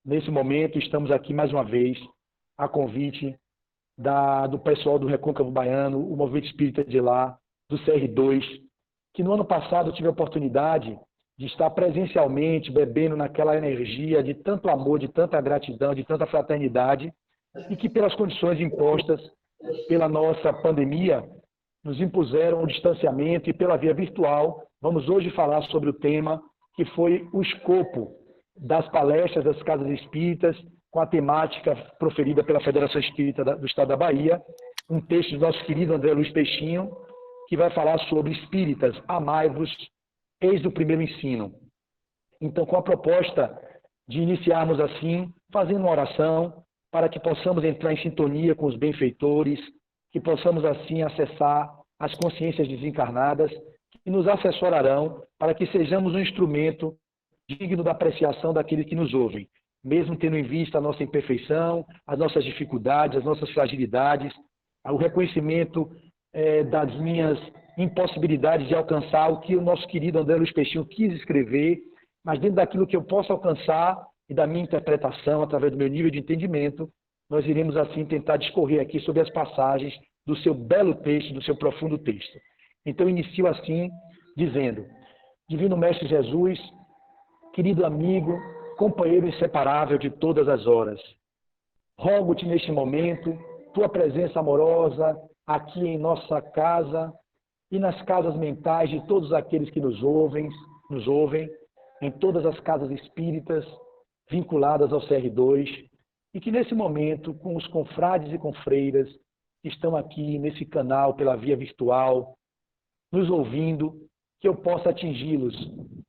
Nesse momento, estamos aqui mais uma vez a convite do pessoal do Recôncavo Baiano, o Movimento Espírita de lá, do CR2, que no ano passado eu tive a oportunidade de estar presencialmente bebendo naquela energia de tanto amor, de tanta gratidão, de tanta fraternidade, e que pelas condições impostas pela nossa pandemia, nos impuseram um distanciamento, e pela via virtual, vamos hoje falar sobre o tema que foi o escopo das palestras das Casas Espíritas, com a temática proferida pela Federação Espírita do Estado da Bahia, um texto do nosso querido André Luiz Peixinho, que vai falar sobre espíritas, amai-vos, eis do primeiro ensino. Então, com a proposta de iniciarmos assim, fazendo uma oração, para que possamos entrar em sintonia com os benfeitores, que possamos assim acessar as consciências desencarnadas, que nos assessorarão para que sejamos um instrumento digno da apreciação daqueles que nos ouvem, mesmo tendo em vista a nossa imperfeição, as nossas dificuldades, as nossas fragilidades, o reconhecimento das minhas impossibilidades de alcançar o que o nosso querido André Luiz Peixinho quis escrever, mas dentro daquilo que eu posso alcançar e da minha interpretação, através do meu nível de entendimento, nós iremos assim tentar discorrer aqui sobre as passagens do seu belo texto, do seu profundo texto. Então, inicio assim, dizendo: Divino Mestre Jesus, querido amigo, companheiro inseparável de todas as horas, rogo-te neste momento tua presença amorosa aqui em nossa casa e nas casas mentais de todos aqueles que nos ouvem, em todas as casas espíritas vinculadas ao CR2, e que nesse momento, com os confrades e confreiras que estão aqui nesse canal pela via virtual, nos ouvindo, que eu possa atingi-los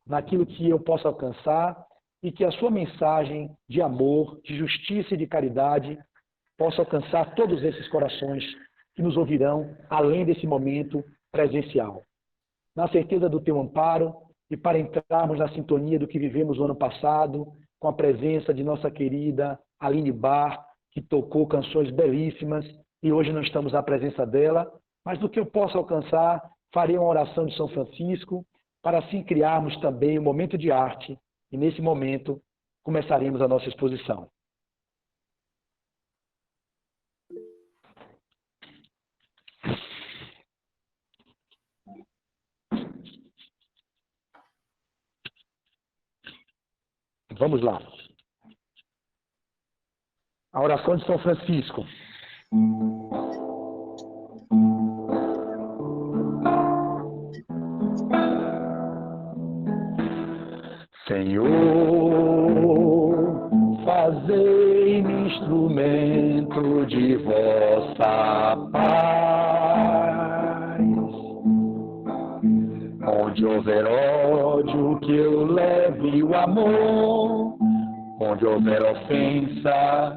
naquilo que eu possa alcançar e que a sua mensagem de amor, de justiça e de caridade possa alcançar todos esses corações que nos ouvirão além desse momento presencial. Na certeza do teu amparo e para entrarmos na sintonia do que vivemos no ano passado, com a presença de nossa querida Aline Bar, que tocou canções belíssimas, e hoje não estamos na presença dela, mas do que eu possa alcançar, farei uma oração de São Francisco, para assim criarmos também um momento de arte, e nesse momento começaremos a nossa exposição. Vamos lá. A oração de São Francisco. Senhor, fazei-me instrumento de vossa paz. Onde houver ódio, que eu leve o amor. Onde houver ofensa,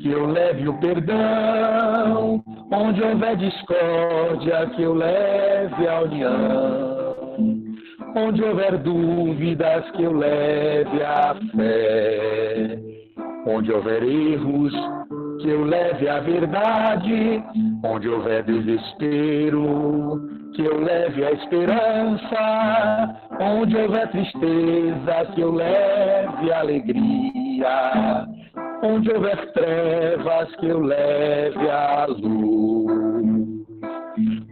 que eu leve o perdão. Onde houver discórdia, que eu leve a união. Onde houver dúvidas, que eu leve a fé. Onde houver erros, que eu leve a verdade. Onde houver desespero, que eu leve a esperança. Onde houver tristeza, que eu leve a alegria. Onde houver trevas, que eu leve a luz.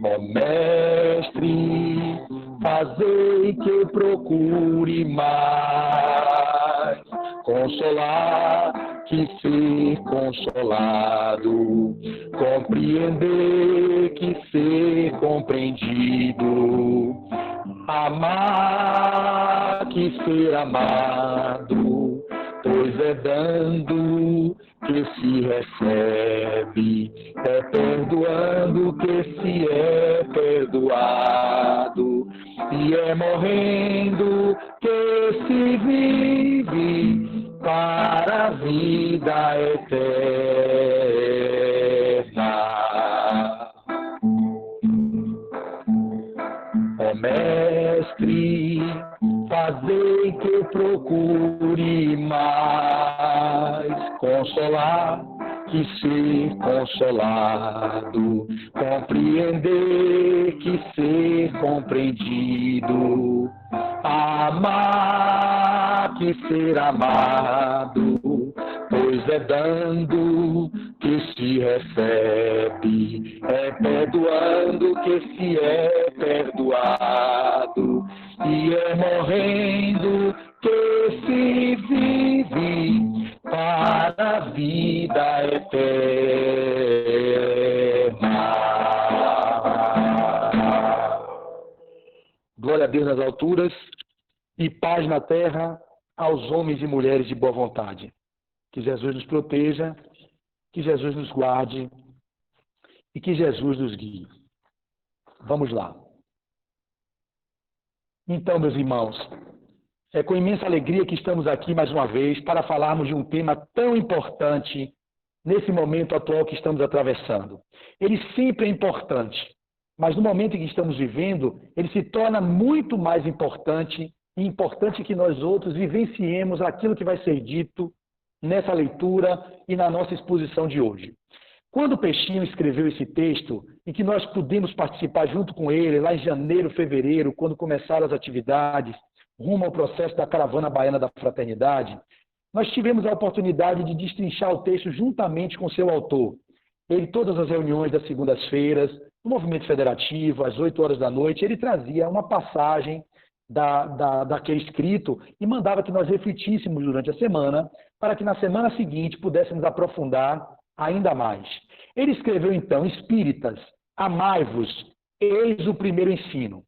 Ó Mestre, fazei que eu procure mais consolar que ser consolado, compreender que ser compreendido, amar que ser amado, pois é dando que se recebe, é perdoando que se é perdoado, e é morrendo que se vive para a vida eterna. Ó Mestre, fazei que eu procure mais consolar que ser consolado, compreender que ser compreendido, amar que ser amado, é dando que se recebe, é perdoando que se é perdoado, e é morrendo que se vive para a vida eterna. Glória a Deus nas alturas e paz na terra aos homens e mulheres de boa vontade. Que Jesus nos proteja, que Jesus nos guarde e que Jesus nos guie. Vamos lá. Então, meus irmãos, é com imensa alegria que estamos aqui mais uma vez para falarmos de um tema tão importante nesse momento atual que estamos atravessando. Ele sempre é importante, mas no momento em que estamos vivendo, ele se torna muito mais importante, e importante que nós outros vivenciemos aquilo que vai ser dito nessa leitura e na nossa exposição de hoje. Quando o Peixinho escreveu esse texto, e que nós pudemos participar junto com ele, lá em janeiro, fevereiro, quando começaram as atividades, rumo ao processo da Caravana Baiana da Fraternidade, nós tivemos a oportunidade de destrinchar o texto juntamente com seu autor. Ele, todas as reuniões das segundas-feiras, no Movimento Federativo, às 8 horas da noite, ele trazia uma passagem daquele escrito e mandava que nós refletíssemos durante a semana, para que na semana seguinte pudéssemos aprofundar ainda mais. Ele escreveu então: Espíritas, amai-vos, eis o primeiro ensino.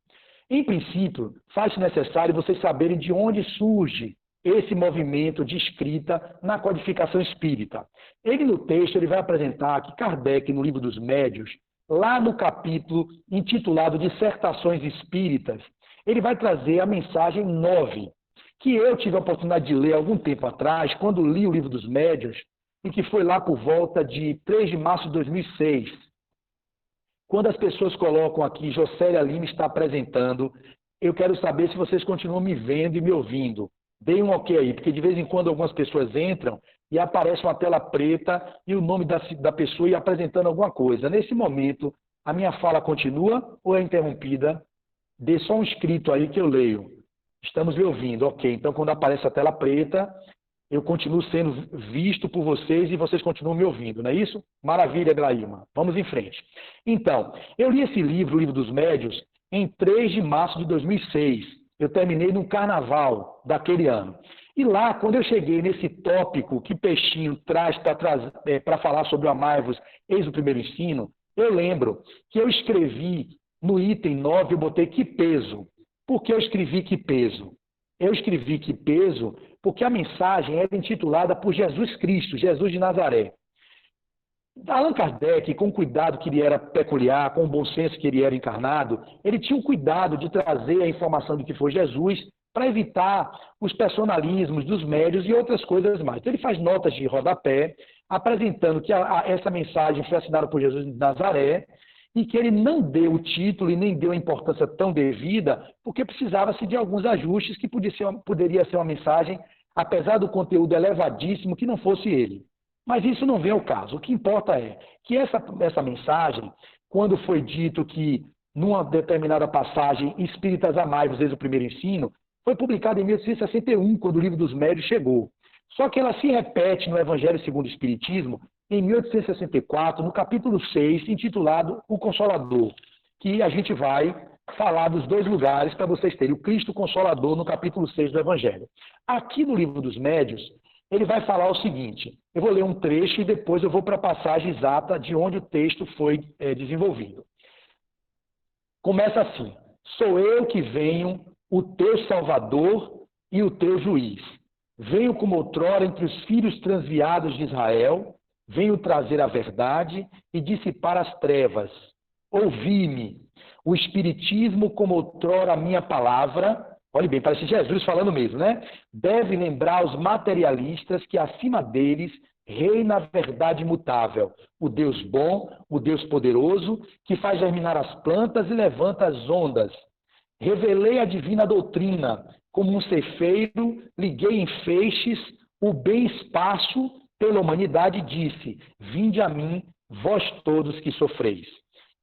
Em princípio, faz-se necessário vocês saberem de onde surge esse movimento de escrita na codificação espírita. Ele, no texto, ele vai apresentar que Kardec, no Livro dos Médiuns, lá no capítulo intitulado Dissertações Espíritas, ele vai trazer a mensagem 9, que eu tive a oportunidade de ler algum tempo atrás, quando li o Livro dos Médiuns, e que foi lá por volta de 3 de março de 2006. Quando as pessoas colocam aqui, Jocélia Lima está apresentando, eu quero saber se vocês continuam me vendo e me ouvindo. Deem um ok aí, porque de vez em quando algumas pessoas entram e aparece uma tela preta e o nome da pessoa e apresentando alguma coisa. Nesse momento, a minha fala continua ou é interrompida? Dê só um escrito aí que eu leio. Estamos me ouvindo, ok. Então, quando aparece a tela preta, eu continuo sendo visto por vocês e vocês continuam me ouvindo, não é isso? Maravilha, Graíma. Vamos em frente. Então, eu li esse livro, o Livro dos Médiuns, em 3 de março de 2006. Eu terminei no carnaval daquele ano. E lá, quando eu cheguei nesse tópico que Peixinho traz para falar sobre o Amai-vos, eis o primeiro ensino, eu lembro que eu escrevi no item 9, eu botei que peso. Por que eu escrevi que peso? Eu escrevi que peso porque a mensagem era intitulada por Jesus Cristo, Jesus de Nazaré. Allan Kardec, com o cuidado que ele era peculiar, com o bom senso que ele era encarnado, ele tinha o cuidado de trazer a informação de que foi Jesus para evitar os personalismos dos médios e outras coisas mais. Então ele faz notas de rodapé, apresentando que essa mensagem foi assinada por Jesus de Nazaré, e que ele não deu o título e nem deu a importância tão devida, porque precisava-se de alguns ajustes que poderia ser uma mensagem, apesar do conteúdo elevadíssimo, que não fosse ele. Mas isso não vem ao caso. O que importa é que essa mensagem, quando foi dito que, numa determinada passagem, Espíritas amai-vos, eis o primeiro ensino, foi publicada em 1861, quando o Livro dos Médiuns chegou. Só que ela se repete no Evangelho segundo o Espiritismo, em 1864, no capítulo 6, intitulado O Consolador, que a gente vai falar dos dois lugares para vocês terem. O Cristo Consolador, no capítulo 6 do Evangelho. Aqui no Livro dos Médiuns, ele vai falar o seguinte: eu vou ler um trecho e depois eu vou para a passagem exata de onde o texto foi desenvolvido. Começa assim: sou eu que venho, o teu Salvador e o teu Juiz. Venho como outrora entre os filhos transviados de Israel, venho trazer a verdade e dissipar as trevas. Ouvi-me, o Espiritismo como outrora a minha palavra, olhe bem, parece Jesus falando mesmo, né? Deve lembrar aos materialistas que acima deles reina a verdade imutável, o Deus bom, o Deus poderoso, que faz germinar as plantas e levanta as ondas. Revelei a divina doutrina, como um cefeiro, liguei em feixes, o bem esparso pela humanidade disse: vinde a mim, vós todos que sofreis.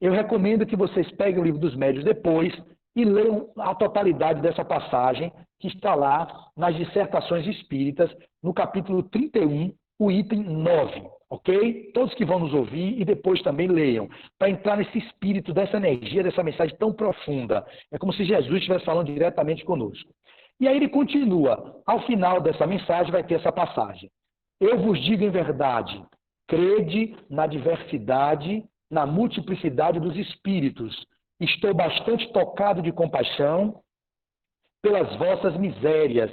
Eu recomendo que vocês peguem o Livro dos Médiuns depois e leiam a totalidade dessa passagem que está lá nas Dissertações Espíritas, no capítulo 31, o item 9, ok? Todos que vão nos ouvir e depois também leiam, para entrar nesse espírito, dessa energia, dessa mensagem tão profunda. É como se Jesus estivesse falando diretamente conosco. E aí ele continua. Ao final dessa mensagem vai ter essa passagem. Eu vos digo em verdade, crede na diversidade, na multiplicidade dos espíritos. Estou bastante tocado de compaixão pelas vossas misérias,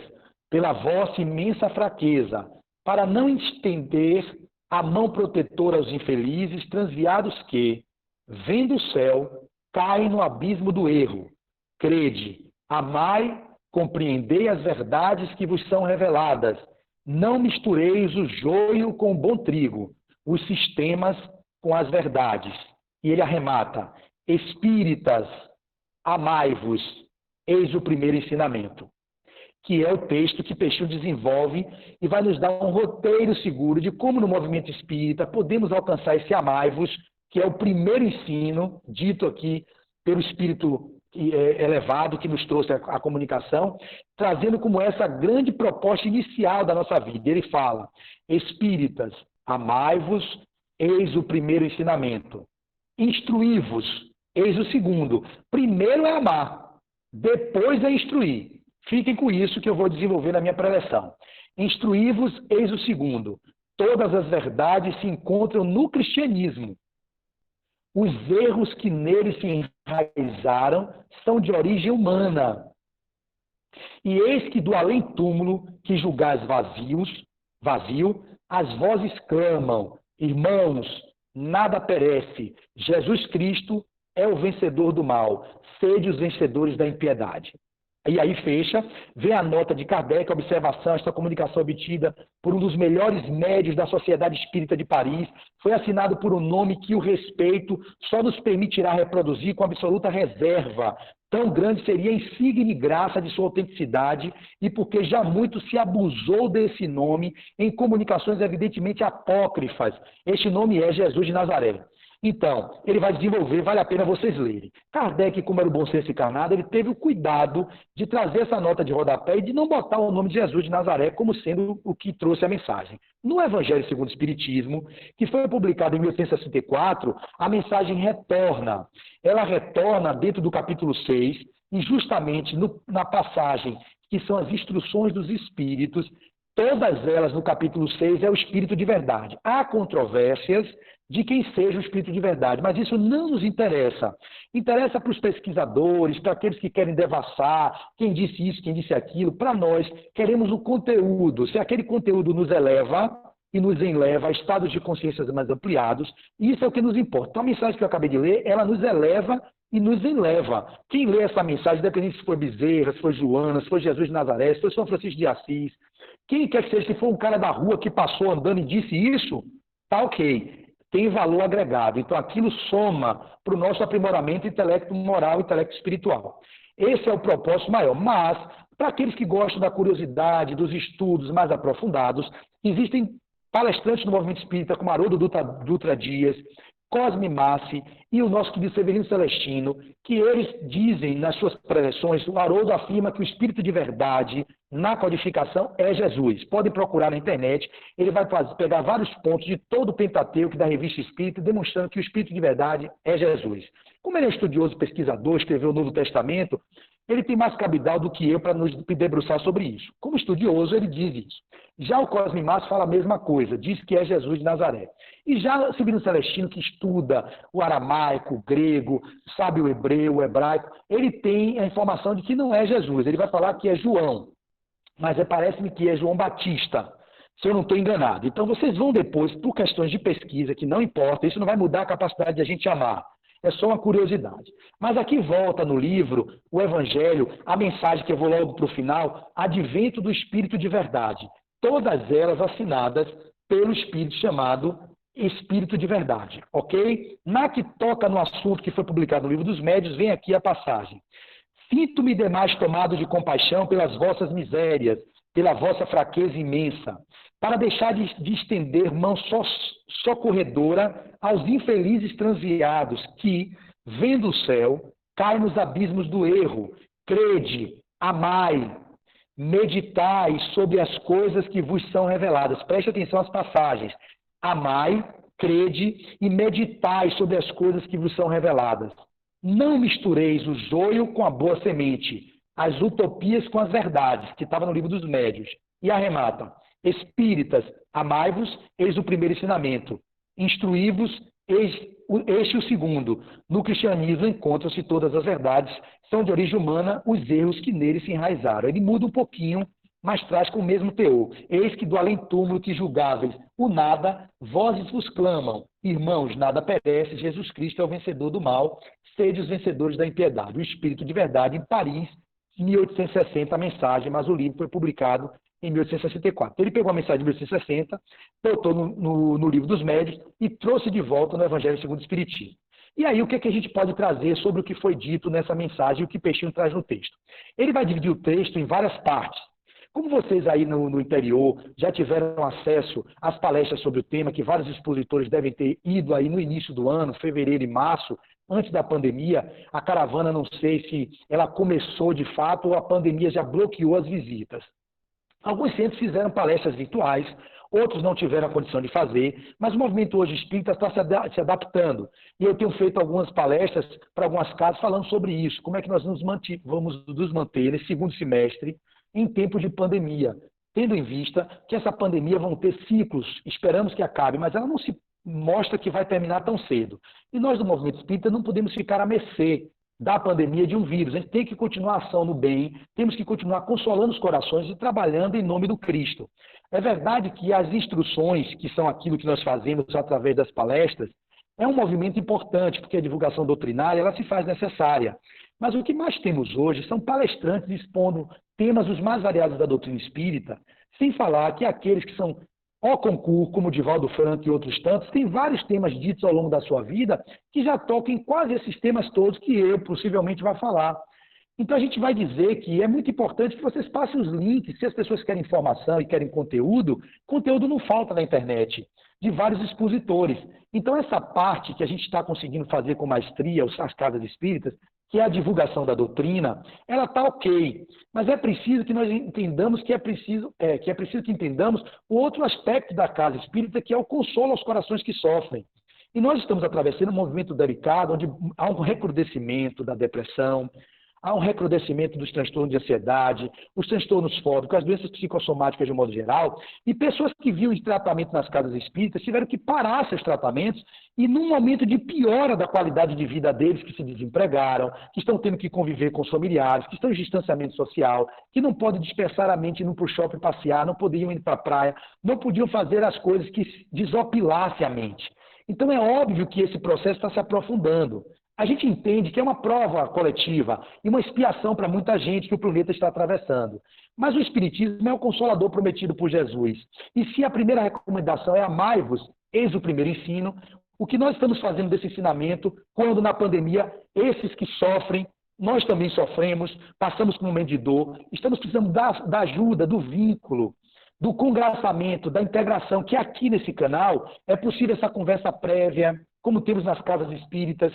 pela vossa imensa fraqueza, para não estender a mão protetora aos infelizes, transviados que, vendo o céu, caem no abismo do erro. Crede, amai, compreendei as verdades que vos são reveladas. Não mistureis o joio com o bom trigo, os sistemas com as verdades. E ele arremata, espíritas, amai-vos, eis o primeiro ensinamento, que é o texto que Peixinho desenvolve e vai nos dar um roteiro seguro de como no movimento espírita podemos alcançar esse amai-vos, que é o primeiro ensino dito aqui pelo espírito elevado que nos trouxe a comunicação, trazendo como essa grande proposta inicial da nossa vida. Ele fala, espíritas, amai-vos, eis o primeiro ensinamento. Instruí-vos, eis o segundo. Primeiro é amar, depois é instruir. Fiquem com isso que eu vou desenvolver na minha preleção. Instruí-vos, eis o segundo. Todas as verdades se encontram no cristianismo. Os erros que nele se enraizaram são de origem humana. E eis que do além-túmulo, que julgais vazio, as vozes clamam, irmãos, nada perece, Jesus Cristo é o vencedor do mal, sede os vencedores da impiedade. E aí fecha, vê a nota de Kardec, a observação, esta comunicação obtida por um dos melhores médios da Sociedade Espírita de Paris, foi assinado por um nome que o respeito só nos permitirá reproduzir com absoluta reserva. Tão grande seria a insígne graça de sua autenticidade e porque já muito se abusou desse nome em comunicações evidentemente apócrifas. Este nome é Jesus de Nazaré. Então, ele vai desenvolver, vale a pena vocês lerem. Kardec, como era o bom senso encarnado, ele teve o cuidado de trazer essa nota de rodapé e de não botar o nome de Jesus de Nazaré como sendo o que trouxe a mensagem. No Evangelho segundo o Espiritismo, que foi publicado em 1864, a mensagem retorna. Ela retorna dentro do capítulo 6 e justamente na passagem que são as instruções dos espíritos, todas elas no capítulo 6 é o espírito de verdade. Há controvérsias de quem seja o espírito de verdade, mas isso não nos interessa. Interessa para os pesquisadores, para aqueles que querem devassar, quem disse isso, quem disse aquilo. Para nós, queremos o conteúdo. Se aquele conteúdo nos eleva e nos enleva a estados de consciência mais ampliados, isso é o que nos importa. Então, a mensagem que eu acabei de ler, ela nos eleva e nos enleva. Quem lê essa mensagem, independente se for Bezerra, se for Joana, se for Jesus de Nazaré, se for São Francisco de Assis, quem quer que seja, se for um cara da rua que passou andando e disse isso, tá ok. Tem valor agregado. Então, aquilo soma para o nosso aprimoramento intelecto moral e intelecto espiritual. Esse é o propósito maior. Mas, para aqueles que gostam da curiosidade, dos estudos mais aprofundados, existem palestrantes do movimento espírita como Haroldo Dutra Dias, Cosme Massi e o nosso querido Severino Celestino, que eles dizem nas suas preleções, o Haroldo afirma que o espírito de verdade na codificação é Jesus. Podem procurar na internet, ele vai pegar vários pontos de todo o Pentateuco da Revista Espírita, demonstrando que o espírito de verdade é Jesus. Como ele é estudioso, pesquisador, escreveu o Novo Testamento, ele tem mais cabidal do que eu para nos debruçar sobre isso. Como estudioso, ele diz isso. Já o Cosme Massi fala a mesma coisa, diz que é Jesus de Nazaré. E já o Severino Celestino, que estuda o aramaico, o grego, sabe o hebreu, o hebraico, ele tem a informação de que não é Jesus. Ele vai falar que é João, mas parece-me que é João Batista, se eu não estou enganado. Então vocês vão depois, por questões de pesquisa, que não importa, isso não vai mudar a capacidade de a gente amar. É só uma curiosidade. Mas aqui volta no livro, o Evangelho, a mensagem que eu vou logo para o final, advento do Espírito de Verdade. Todas elas assinadas pelo Espírito chamado Espírito de Verdade, ok? Na que toca no assunto que foi publicado no Livro dos Médiuns, vem aqui a passagem. Sinto-me demais tomado de compaixão pelas vossas misérias, pela vossa fraqueza imensa, para deixar de estender mão socorredora aos infelizes transviados que, vendo o céu, caem nos abismos do erro. Crede, amai, meditai sobre as coisas que vos são reveladas. Preste atenção às passagens. Amai, crede e meditai sobre as coisas que vos são reveladas. Não mistureis o joio com a boa semente, as utopias com as verdades, que estava no livro dos Médios. E arremata: espíritas, amai-vos, eis o primeiro ensinamento. Instruí-vos, este o segundo. No cristianismo encontram-se todas as verdades, são de origem humana os erros que nele se enraizaram. Ele muda um pouquinho, mas traz com o mesmo teor. Eis que do além-túmulo que julgáveis o nada, vozes vos clamam. Irmãos, nada perece, Jesus Cristo é o vencedor do mal, sede os vencedores da impiedade. O Espírito de Verdade, em Paris, 1860, a mensagem, mas o livro foi publicado em 1864. Ele pegou a mensagem de 1860, botou no livro dos Médios e trouxe de volta no Evangelho segundo o Espiritismo. E aí, o que a gente pode trazer sobre o que foi dito nessa mensagem e o que Peixinho traz no texto? Ele vai dividir o texto em várias partes. Como vocês aí no interior já tiveram acesso às palestras sobre o tema, que vários expositores devem ter ido aí no início do ano, fevereiro e março, antes da pandemia, a caravana, não sei se ela começou de fato ou a pandemia já bloqueou as visitas. Alguns centros fizeram palestras virtuais, outros não tiveram a condição de fazer, mas o movimento hoje espírita está se adaptando. E eu tenho feito algumas palestras para algumas casas falando sobre isso, como é que nós vamos nos manter nesse segundo semestre em tempo de pandemia, tendo em vista que essa pandemia vão ter ciclos, esperamos que acabe, mas ela não se mostra que vai terminar tão cedo. E nós do movimento espírita não podemos ficar à mercê da pandemia de um vírus. A gente tem que continuar a ação no bem, temos que continuar consolando os corações e trabalhando em nome do Cristo. É verdade que as instruções, que são aquilo que nós fazemos através das palestras, é um movimento importante, porque a divulgação doutrinária ela se faz necessária. Mas o que mais temos hoje são palestrantes expondo temas os mais variados da doutrina espírita, sem falar que aqueles que são ao concurso, como Divaldo Franco e outros tantos, tem vários temas ditos ao longo da sua vida que já tocam em quase esses temas todos que eu possivelmente vou falar. Então a gente vai dizer que é muito importante que vocês passem os links, se as pessoas querem informação e querem conteúdo, conteúdo não falta na internet, de vários expositores. Então essa parte que a gente está conseguindo fazer com maestria, as casas espíritas, que é a divulgação da doutrina, ela está ok, mas é preciso que nós entendamos que é preciso que entendamos o outro aspecto da casa espírita, que é o consolo aos corações que sofrem. E nós estamos atravessando um movimento delicado, onde há um recrudescimento da depressão, há um recrudescimento dos transtornos de ansiedade, os transtornos fóbicos, as doenças psicossomáticas de um modo geral, e pessoas que vinham de tratamento nas casas espíritas tiveram que parar seus tratamentos e num momento de piora da qualidade de vida deles, que se desempregaram, que estão tendo que conviver com os familiares, que estão em distanciamento social, que não podem dispersar a mente, não ir para o shopping passear, não podiam ir para a praia, não podiam fazer as coisas que desopilassem a mente. Então é óbvio que esse processo está se aprofundando. A gente entende que é uma prova coletiva e uma expiação para muita gente que o planeta está atravessando. Mas o Espiritismo é o consolador prometido por Jesus. E se a primeira recomendação é amai-vos, eis o primeiro ensino, o que nós estamos fazendo desse ensinamento, quando na pandemia, esses que sofrem, nós também sofremos, passamos por um momento de dor, estamos precisando da ajuda, do vínculo, do congraçamento, da integração, que aqui nesse canal é possível essa conversa prévia, como temos nas casas espíritas.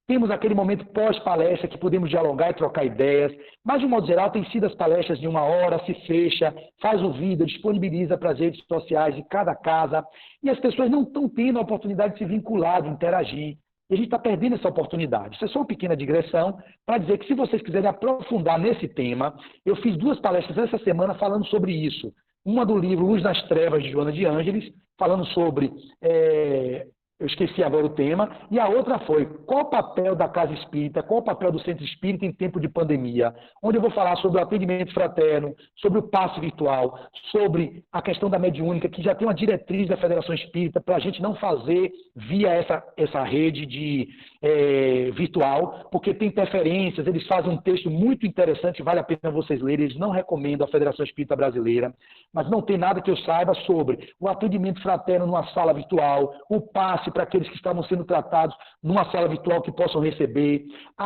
Temos aquele momento pós-palestra que podemos dialogar e trocar ideias, mas, de um modo geral, tem sido as palestras de 1 hora, se fecha, faz o vídeo, disponibiliza para as redes sociais de cada casa, e as pessoas não estão tendo a oportunidade de se vincular, de interagir. E a gente está perdendo essa oportunidade. Isso é só uma pequena digressão para dizer que, se vocês quiserem aprofundar nesse tema, eu fiz 2 palestras essa semana falando sobre isso. Uma do livro Luz nas Trevas, de Joana de Ângeles, falando sobre... eu esqueci agora o tema, e a outra foi qual o papel da casa espírita, qual o papel do centro espírita em tempo de pandemia, onde eu vou falar sobre o atendimento fraterno, sobre o passe virtual, sobre a questão da mediúnica, que já tem uma diretriz da Federação Espírita para a gente não fazer via essa rede virtual, porque tem interferências, eles fazem um texto muito interessante, vale a pena vocês lerem, eles não recomendam a Federação Espírita Brasileira, mas não tem nada que eu saiba sobre o atendimento fraterno numa sala virtual, o passe para aqueles que estavam sendo tratados numa sala virtual que possam receber,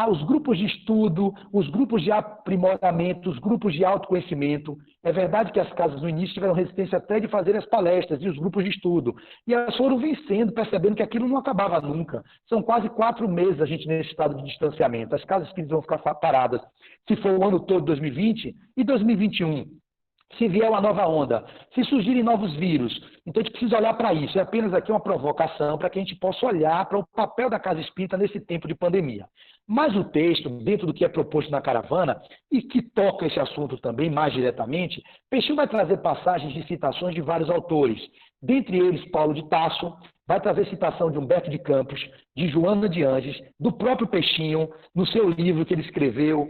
os grupos de estudo, os grupos de aprimoramento, os grupos de autoconhecimento. É verdade que as casas no início tiveram resistência até de fazer as palestras e os grupos de estudo, e elas foram vencendo, percebendo que aquilo não acabava nunca. São quase 4 meses a gente nesse estado de distanciamento. As casas espíritas vão ficar paradas, se for o ano todo de 2020 e 2021. Se vier uma nova onda, se surgirem novos vírus. Então a gente precisa olhar para isso. É apenas aqui uma provocação para que a gente possa olhar para o papel da Casa Espírita nesse tempo de pandemia. Mas o texto, dentro do que é proposto na caravana, e que toca esse assunto também mais diretamente, Peixinho vai trazer passagens de citações de vários autores. Dentre eles, Paulo de Tarso, vai trazer citação de Humberto de Campos, de Joana de Anges, do próprio Peixinho, no seu livro que ele escreveu,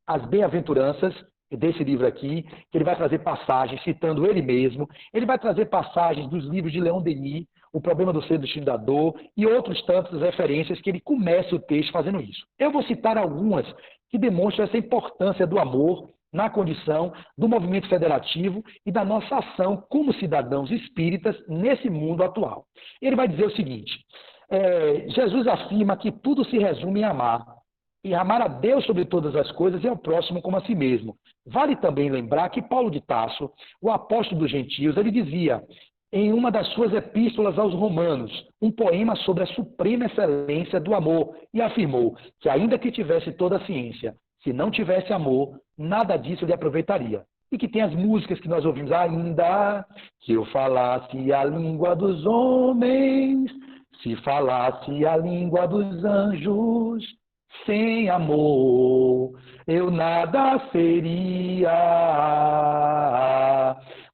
As Bem-aventuranças, desse livro aqui, que ele vai trazer passagens citando ele mesmo. Ele vai trazer passagens dos livros de Leon Denis, O Problema do Ser, do Destino da Dor, e outros tantos referências que ele começa o texto fazendo isso. Eu vou citar algumas que demonstram essa importância do amor na condição do movimento federativo e da nossa ação como cidadãos espíritas nesse mundo atual. Ele vai dizer o seguinte: Jesus afirma que tudo se resume em amar, e amar a Deus sobre todas as coisas e ao próximo como a si mesmo. Vale também lembrar que Paulo de Tarso, o apóstolo dos gentios, ele dizia, em uma das suas epístolas aos Romanos, um poema sobre a suprema excelência do amor, e afirmou que, ainda que tivesse toda a ciência, se não tivesse amor, nada disso lhe aproveitaria. E que tem as músicas que nós ouvimos ainda, que eu falasse a língua dos homens, se falasse a língua dos anjos, sem amor eu nada seria.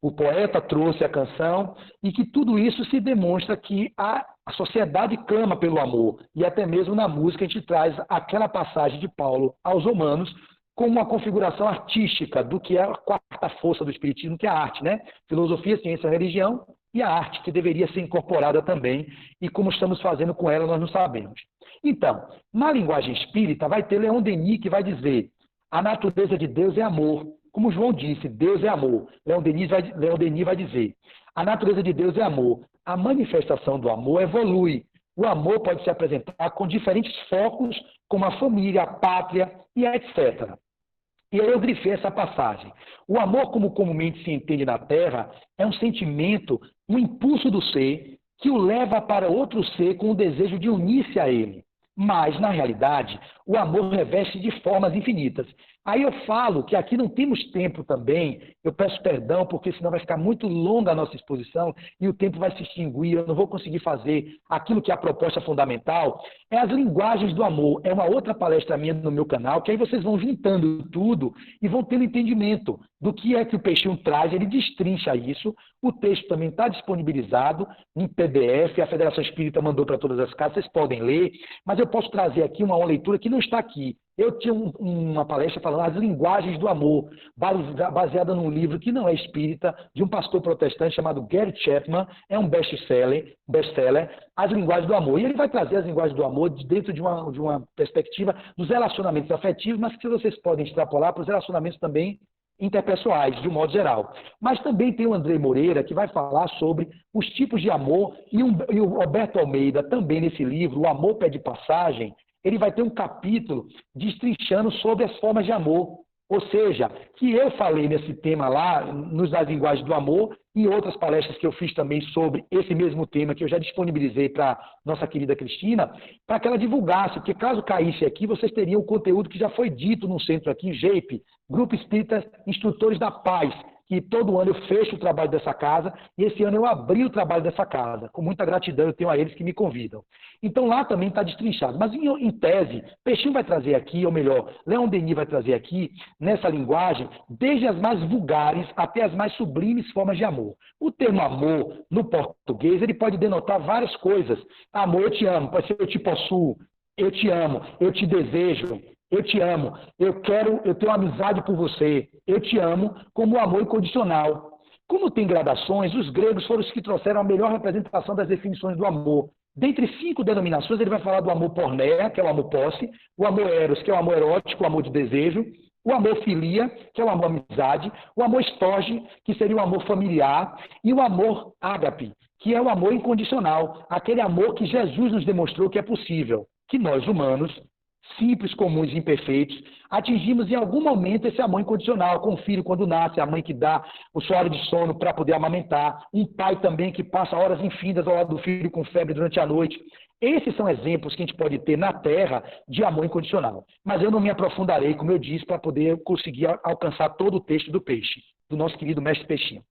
O poeta trouxe a canção e que tudo isso se demonstra que a sociedade clama pelo amor. E até mesmo na música a gente traz aquela passagem de Paulo aos Romanos como uma configuração artística do que é a quarta força do espiritismo, que é a arte, né? Filosofia, ciência, religião e a arte, que deveria ser incorporada também, e como estamos fazendo com ela, nós não sabemos. Então, na linguagem espírita, vai ter Leon Denis que vai dizer: a natureza de Deus é amor. Como João disse, Deus é amor. Leon Denis vai dizer: a natureza de Deus é amor. A manifestação do amor evolui. O amor pode se apresentar com diferentes focos, como a família, a pátria e etc. E aí eu grifei essa passagem. O amor, como comumente se entende na Terra, é um sentimento, um impulso do ser que o leva para outro ser com o desejo de unir-se a ele. Mas, na realidade, o amor reveste de formas infinitas. Aí eu falo que aqui não temos tempo também, eu peço perdão, porque senão vai ficar muito longa a nossa exposição e o tempo vai se extinguir, eu não vou conseguir fazer aquilo que é a proposta fundamental. É as linguagens do amor, é uma outra palestra minha no meu canal, que aí vocês vão juntando tudo e vão tendo entendimento do que é que o Peixinho traz, ele destrincha isso. O texto também está disponibilizado em PDF, a Federação Espírita mandou para todas as casas, vocês podem ler, mas eu posso trazer aqui uma leitura que não está aqui. Eu tinha uma palestra falando as linguagens do amor, baseada num livro que não é espírita, de um pastor protestante chamado Gary Chapman, é um best-seller, As Linguagens do Amor. E ele vai trazer as linguagens do amor dentro de uma perspectiva dos relacionamentos afetivos, mas que vocês podem extrapolar para os relacionamentos também interpessoais, de um modo geral. Mas também tem o André Moreira, que vai falar sobre os tipos de amor, e o Roberto Almeida, também nesse livro, O Amor Pede Passagem, ele vai ter um capítulo destrinchando sobre as formas de amor. Ou seja, que eu falei nesse tema lá, nas linguagens do amor, e outras palestras que eu fiz também sobre esse mesmo tema, que eu já disponibilizei para nossa querida Cristina, para que ela divulgasse, porque caso caísse aqui, vocês teriam o conteúdo que já foi dito no centro aqui, GEIP, Grupo Espírita Instrutores da Paz, que todo ano eu fecho o trabalho dessa casa, e esse ano eu abri o trabalho dessa casa. Com muita gratidão eu tenho a eles que me convidam. Então lá também está destrinchado. Mas em tese, Peixinho vai trazer aqui, ou melhor, Leon Denis vai trazer aqui, nessa linguagem, desde as mais vulgares até as mais sublimes formas de amor. O termo amor, no português, ele pode denotar várias coisas. Amor, eu te amo, pode ser eu te possuo, eu te amo, eu te desejo, eu te amo, eu tenho amizade por você, eu te amo, como o amor incondicional. Como tem gradações, os gregos foram os que trouxeram a melhor representação das definições do amor. Dentre 5 denominações, ele vai falar do amor porneia, que é o amor posse, o amor eros, que é o amor erótico, o amor de desejo, o amor filia, que é o amor amizade, o amor storge, que seria o amor familiar, e o amor ágape, que é o amor incondicional, aquele amor que Jesus nos demonstrou que é possível, que nós humanos, simples, comuns e imperfeitos, atingimos em algum momento esse amor incondicional, com o filho quando nasce, a mãe que dá o sua hora de sono para poder amamentar, um pai também que passa horas infindas ao lado do filho com febre durante a noite. Esses são exemplos que a gente pode ter na Terra de amor incondicional. Mas eu não me aprofundarei, como eu disse, para poder conseguir alcançar todo o texto do peixe, do nosso querido mestre Peixinho.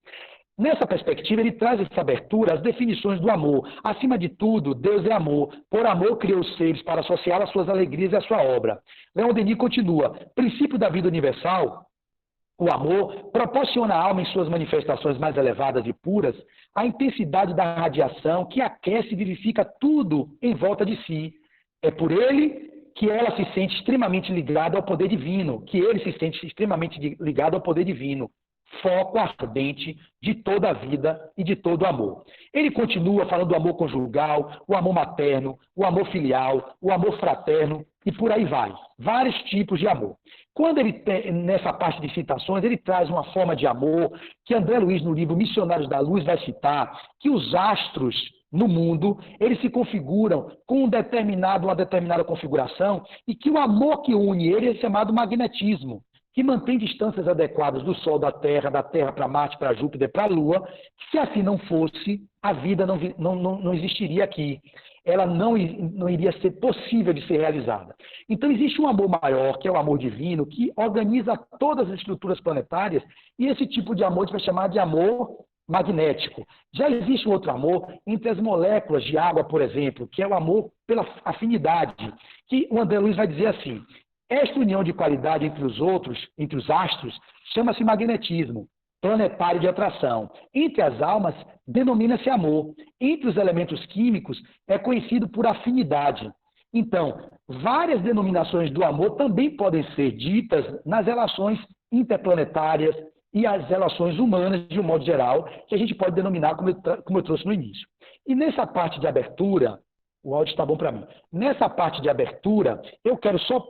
Nessa perspectiva, ele traz essa abertura às definições do amor. Acima de tudo, Deus é amor. Por amor criou os seres para associar as suas alegrias e a sua obra. Leon Denis continua: princípio da vida universal, o amor proporciona à alma em suas manifestações mais elevadas e puras a intensidade da radiação que aquece e vivifica tudo em volta de si. É por ele que ela se sente extremamente ligada ao poder divino, que ele se sente extremamente ligado ao poder divino, foco ardente de toda a vida e de todo o amor. Ele continua falando do amor conjugal, o amor materno, o amor filial, o amor fraterno e por aí vai. Vários tipos de amor. Quando ele tem, nessa parte de citações, ele traz uma forma de amor que André Luiz, no livro Missionários da Luz, vai citar, que os astros no mundo, eles se configuram com uma determinada configuração e que o amor que une eles é chamado magnetismo, que mantém distâncias adequadas do Sol, da Terra para Marte, para Júpiter, para a Lua. Se assim não fosse, a vida não existiria aqui. Ela não iria ser possível de ser realizada. Então, existe um amor maior, que é o amor divino, que organiza todas as estruturas planetárias, e esse tipo de amor a gente vai chamar de amor magnético. Já existe um outro amor entre as moléculas de água, por exemplo, que é o amor pela afinidade, que o André Luiz vai dizer assim: esta união de qualidade entre os astros, chama-se magnetismo, planetário de atração. Entre as almas, denomina-se amor. Entre os elementos químicos, é conhecido por afinidade. Então, várias denominações do amor também podem ser ditas nas relações interplanetárias e as relações humanas, de um modo geral, que a gente pode denominar como eu trouxe no início. E nessa parte de abertura, o áudio está bom para mim. Nessa parte de abertura, eu quero só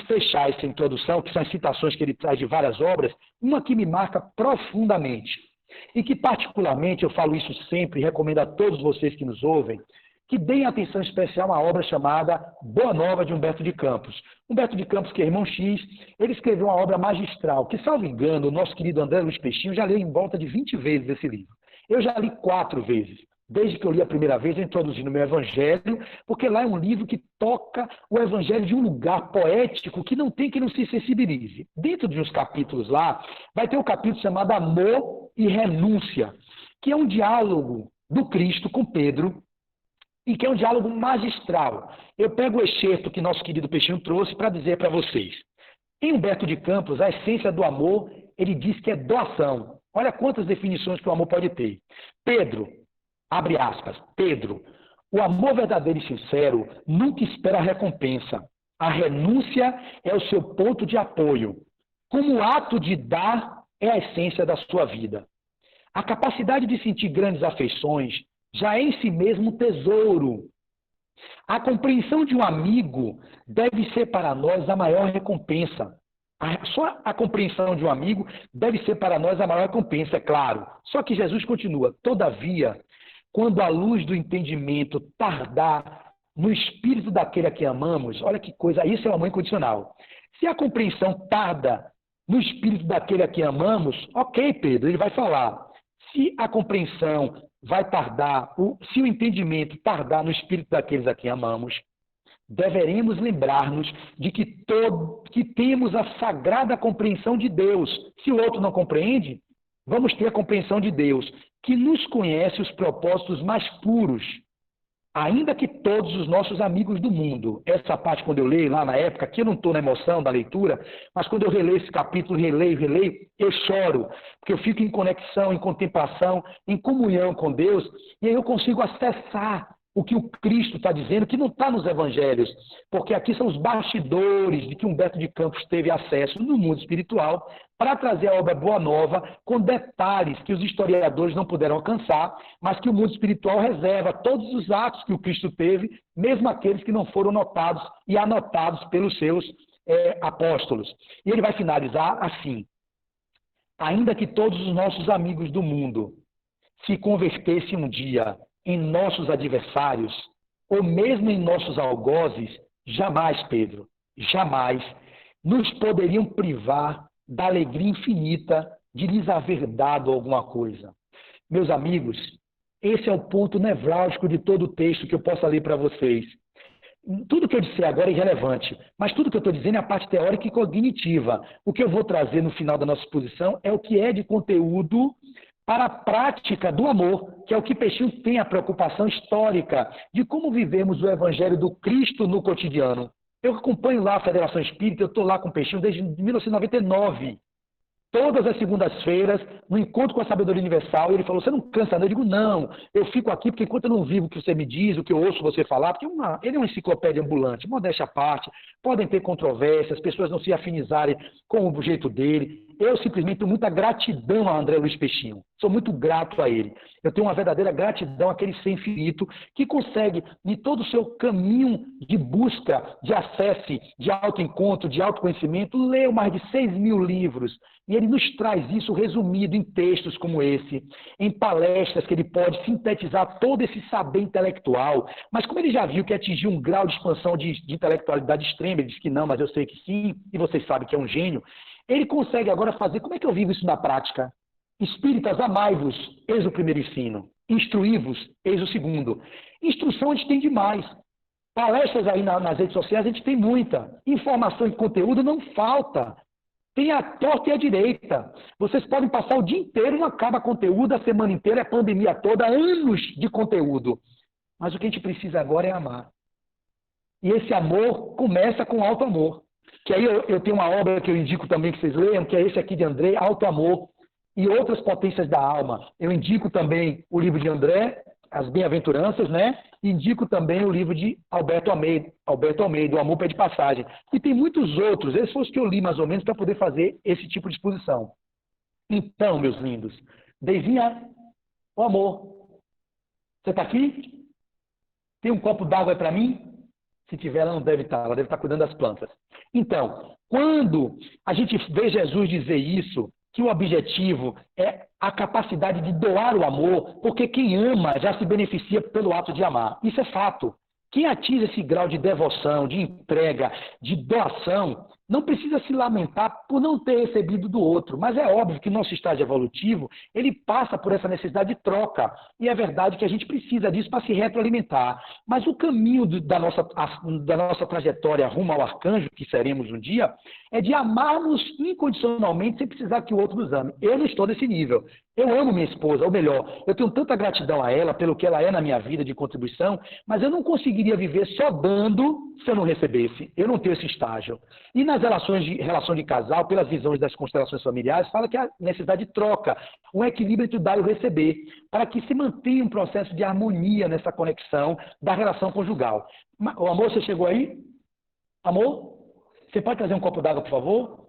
fechar essa introdução, que são as citações que ele traz de várias obras, uma que me marca profundamente. E que, particularmente, eu falo isso sempre e recomendo a todos vocês que nos ouvem, que deem atenção especial a uma obra chamada Boa Nova, de Humberto de Campos. Humberto de Campos, que é irmão X, ele escreveu uma obra magistral, que, salvo engano, o nosso querido André Luiz Peixinho já leu em volta de 20 vezes esse livro. Eu já li 4 vezes. Desde que eu li a primeira vez, eu introduzi no meu Evangelho, porque lá é um livro que toca o Evangelho de um lugar poético que não se sensibilize. Dentro de uns capítulos lá, vai ter um capítulo chamado Amor e Renúncia, que é um diálogo do Cristo com Pedro, e que é um diálogo magistral. Eu pego o excerto que nosso querido Peixinho trouxe para dizer para vocês. Em Humberto de Campos, a essência do amor, ele diz que é doação. Olha quantas definições que o amor pode ter. Pedro, abre aspas, Pedro, o amor verdadeiro e sincero nunca espera a recompensa. A renúncia é o seu ponto de apoio. Como o ato de dar é a essência da sua vida. A capacidade de sentir grandes afeições já é em si mesmo um tesouro. A compreensão de um amigo deve ser para nós a maior recompensa. Só a compreensão de um amigo deve ser para nós a maior recompensa, é claro. Só que Jesus continua: todavia, quando a luz do entendimento tardar no espírito daquele a quem amamos, olha que coisa, isso é o amor incondicional. Se a compreensão tarda no espírito daquele a quem amamos, ok, Pedro, ele vai falar. Se a compreensão vai tardar, se o entendimento tardar no espírito daqueles a quem amamos, deveremos lembrar-nos de que temos a sagrada compreensão de Deus. Se o outro não compreende, vamos ter a compreensão de Deus, que nos conhece os propósitos mais puros, ainda que todos os nossos amigos do mundo. Essa parte, quando eu leio lá na época, aqui eu não estou na emoção da leitura, mas quando eu releio esse capítulo, releio, eu choro, porque eu fico em conexão, em contemplação, em comunhão com Deus, e aí eu consigo acessar o que o Cristo está dizendo, que não está nos evangelhos, porque aqui são os bastidores de que Humberto de Campos teve acesso no mundo espiritual para trazer a obra Boa Nova com detalhes que os historiadores não puderam alcançar, mas que o mundo espiritual reserva todos os atos que o Cristo teve, mesmo aqueles que não foram notados e anotados pelos seus apóstolos. E ele vai finalizar assim: ainda que todos os nossos amigos do mundo se convertessem um dia em nossos adversários, ou mesmo em nossos algozes, jamais, Pedro, jamais nos poderiam privar da alegria infinita de lhes haver dado alguma coisa. Meus amigos, esse é o ponto nevrálgico de todo o texto que eu possa ler para vocês. Tudo que eu disser agora é irrelevante, mas tudo que eu estou dizendo é a parte teórica e cognitiva. O que eu vou trazer no final da nossa exposição é o que é de conteúdo para a prática do amor, que é o que Peixinho tem a preocupação histórica de como vivemos o Evangelho do Cristo no cotidiano. Eu acompanho lá a Federação Espírita, eu estou lá com o Peixinho desde 1999. Todas as segundas-feiras, no Encontro com a Sabedoria Universal, ele falou, você não cansa não? Eu digo, não, eu fico aqui porque enquanto eu não vivo o que você me diz, o que eu ouço você falar, porque ele é uma enciclopédia ambulante, modéstia à parte, podem ter controvérsias, as pessoas não se afinizarem com o jeito dele. Eu simplesmente tenho muita gratidão a André Luiz Peixinho. Sou muito grato a ele. Eu tenho uma verdadeira gratidão àquele ser infinito que consegue, em todo o seu caminho de busca, de acesso, de autoencontro, de autoconhecimento, ler mais de 6.000 livros. E ele nos traz isso resumido em textos como esse, em palestras que ele pode sintetizar todo esse saber intelectual. Mas como ele já viu que atingiu um grau de expansão de intelectualidade extrema, ele diz que não, mas eu sei que sim, e vocês sabem que é um gênio, ele consegue agora fazer, como é que eu vivo isso na prática? Espíritas, amai-vos, eis o primeiro ensino. Instruí-vos, eis o segundo. Instrução a gente tem demais. Palestras aí nas redes sociais a gente tem muita. Informação e conteúdo não falta. Tem a torta e a direita. Vocês podem passar o dia inteiro, não acaba conteúdo, a semana inteira, a pandemia toda, anos de conteúdo. Mas o que a gente precisa agora é amar. E esse amor começa com alto amor. Que aí eu tenho uma obra que eu indico também que vocês leiam, que é esse aqui de André, Alto Amor, e outras potências da alma. Eu indico também o livro de André, As Bem-aventuranças, né? E indico também o livro de Alberto Almeida, O Amor Pede Passagem. E tem muitos outros, esses foram os que eu li mais ou menos para poder fazer esse tipo de exposição. Então, meus lindos, Deivinha, o amor. Você está aqui? Tem um copo d'água aí para mim? Se tiver, ela não deve estar, ela deve estar cuidando das plantas. Então, quando a gente vê Jesus dizer isso, que o objetivo é a capacidade de doar o amor, porque quem ama já se beneficia pelo ato de amar. Isso é fato. Quem atinge esse grau de devoção, de entrega, de doação, não precisa se lamentar por não ter recebido do outro. Mas é óbvio que nosso estágio evolutivo, ele passa por essa necessidade de troca. E é verdade que a gente precisa disso para se retroalimentar. Mas o caminho da nossa trajetória rumo ao arcanjo, que seremos um dia, é de amarmos incondicionalmente sem precisar que o outro nos ame. Eu não estou nesse nível. Eu amo minha esposa, ou melhor, eu tenho tanta gratidão a ela pelo que ela é na minha vida de contribuição, mas eu não conseguiria viver só dando se eu não recebesse. Eu não tenho esse estágio. E nas relação de casal, pelas visões das constelações familiares, fala que há necessidade de troca, um equilíbrio entre o dar e o receber, para que se mantenha um processo de harmonia nessa conexão da relação conjugal. O amor, você chegou aí? Amor? Você pode trazer um copo d'água, por favor?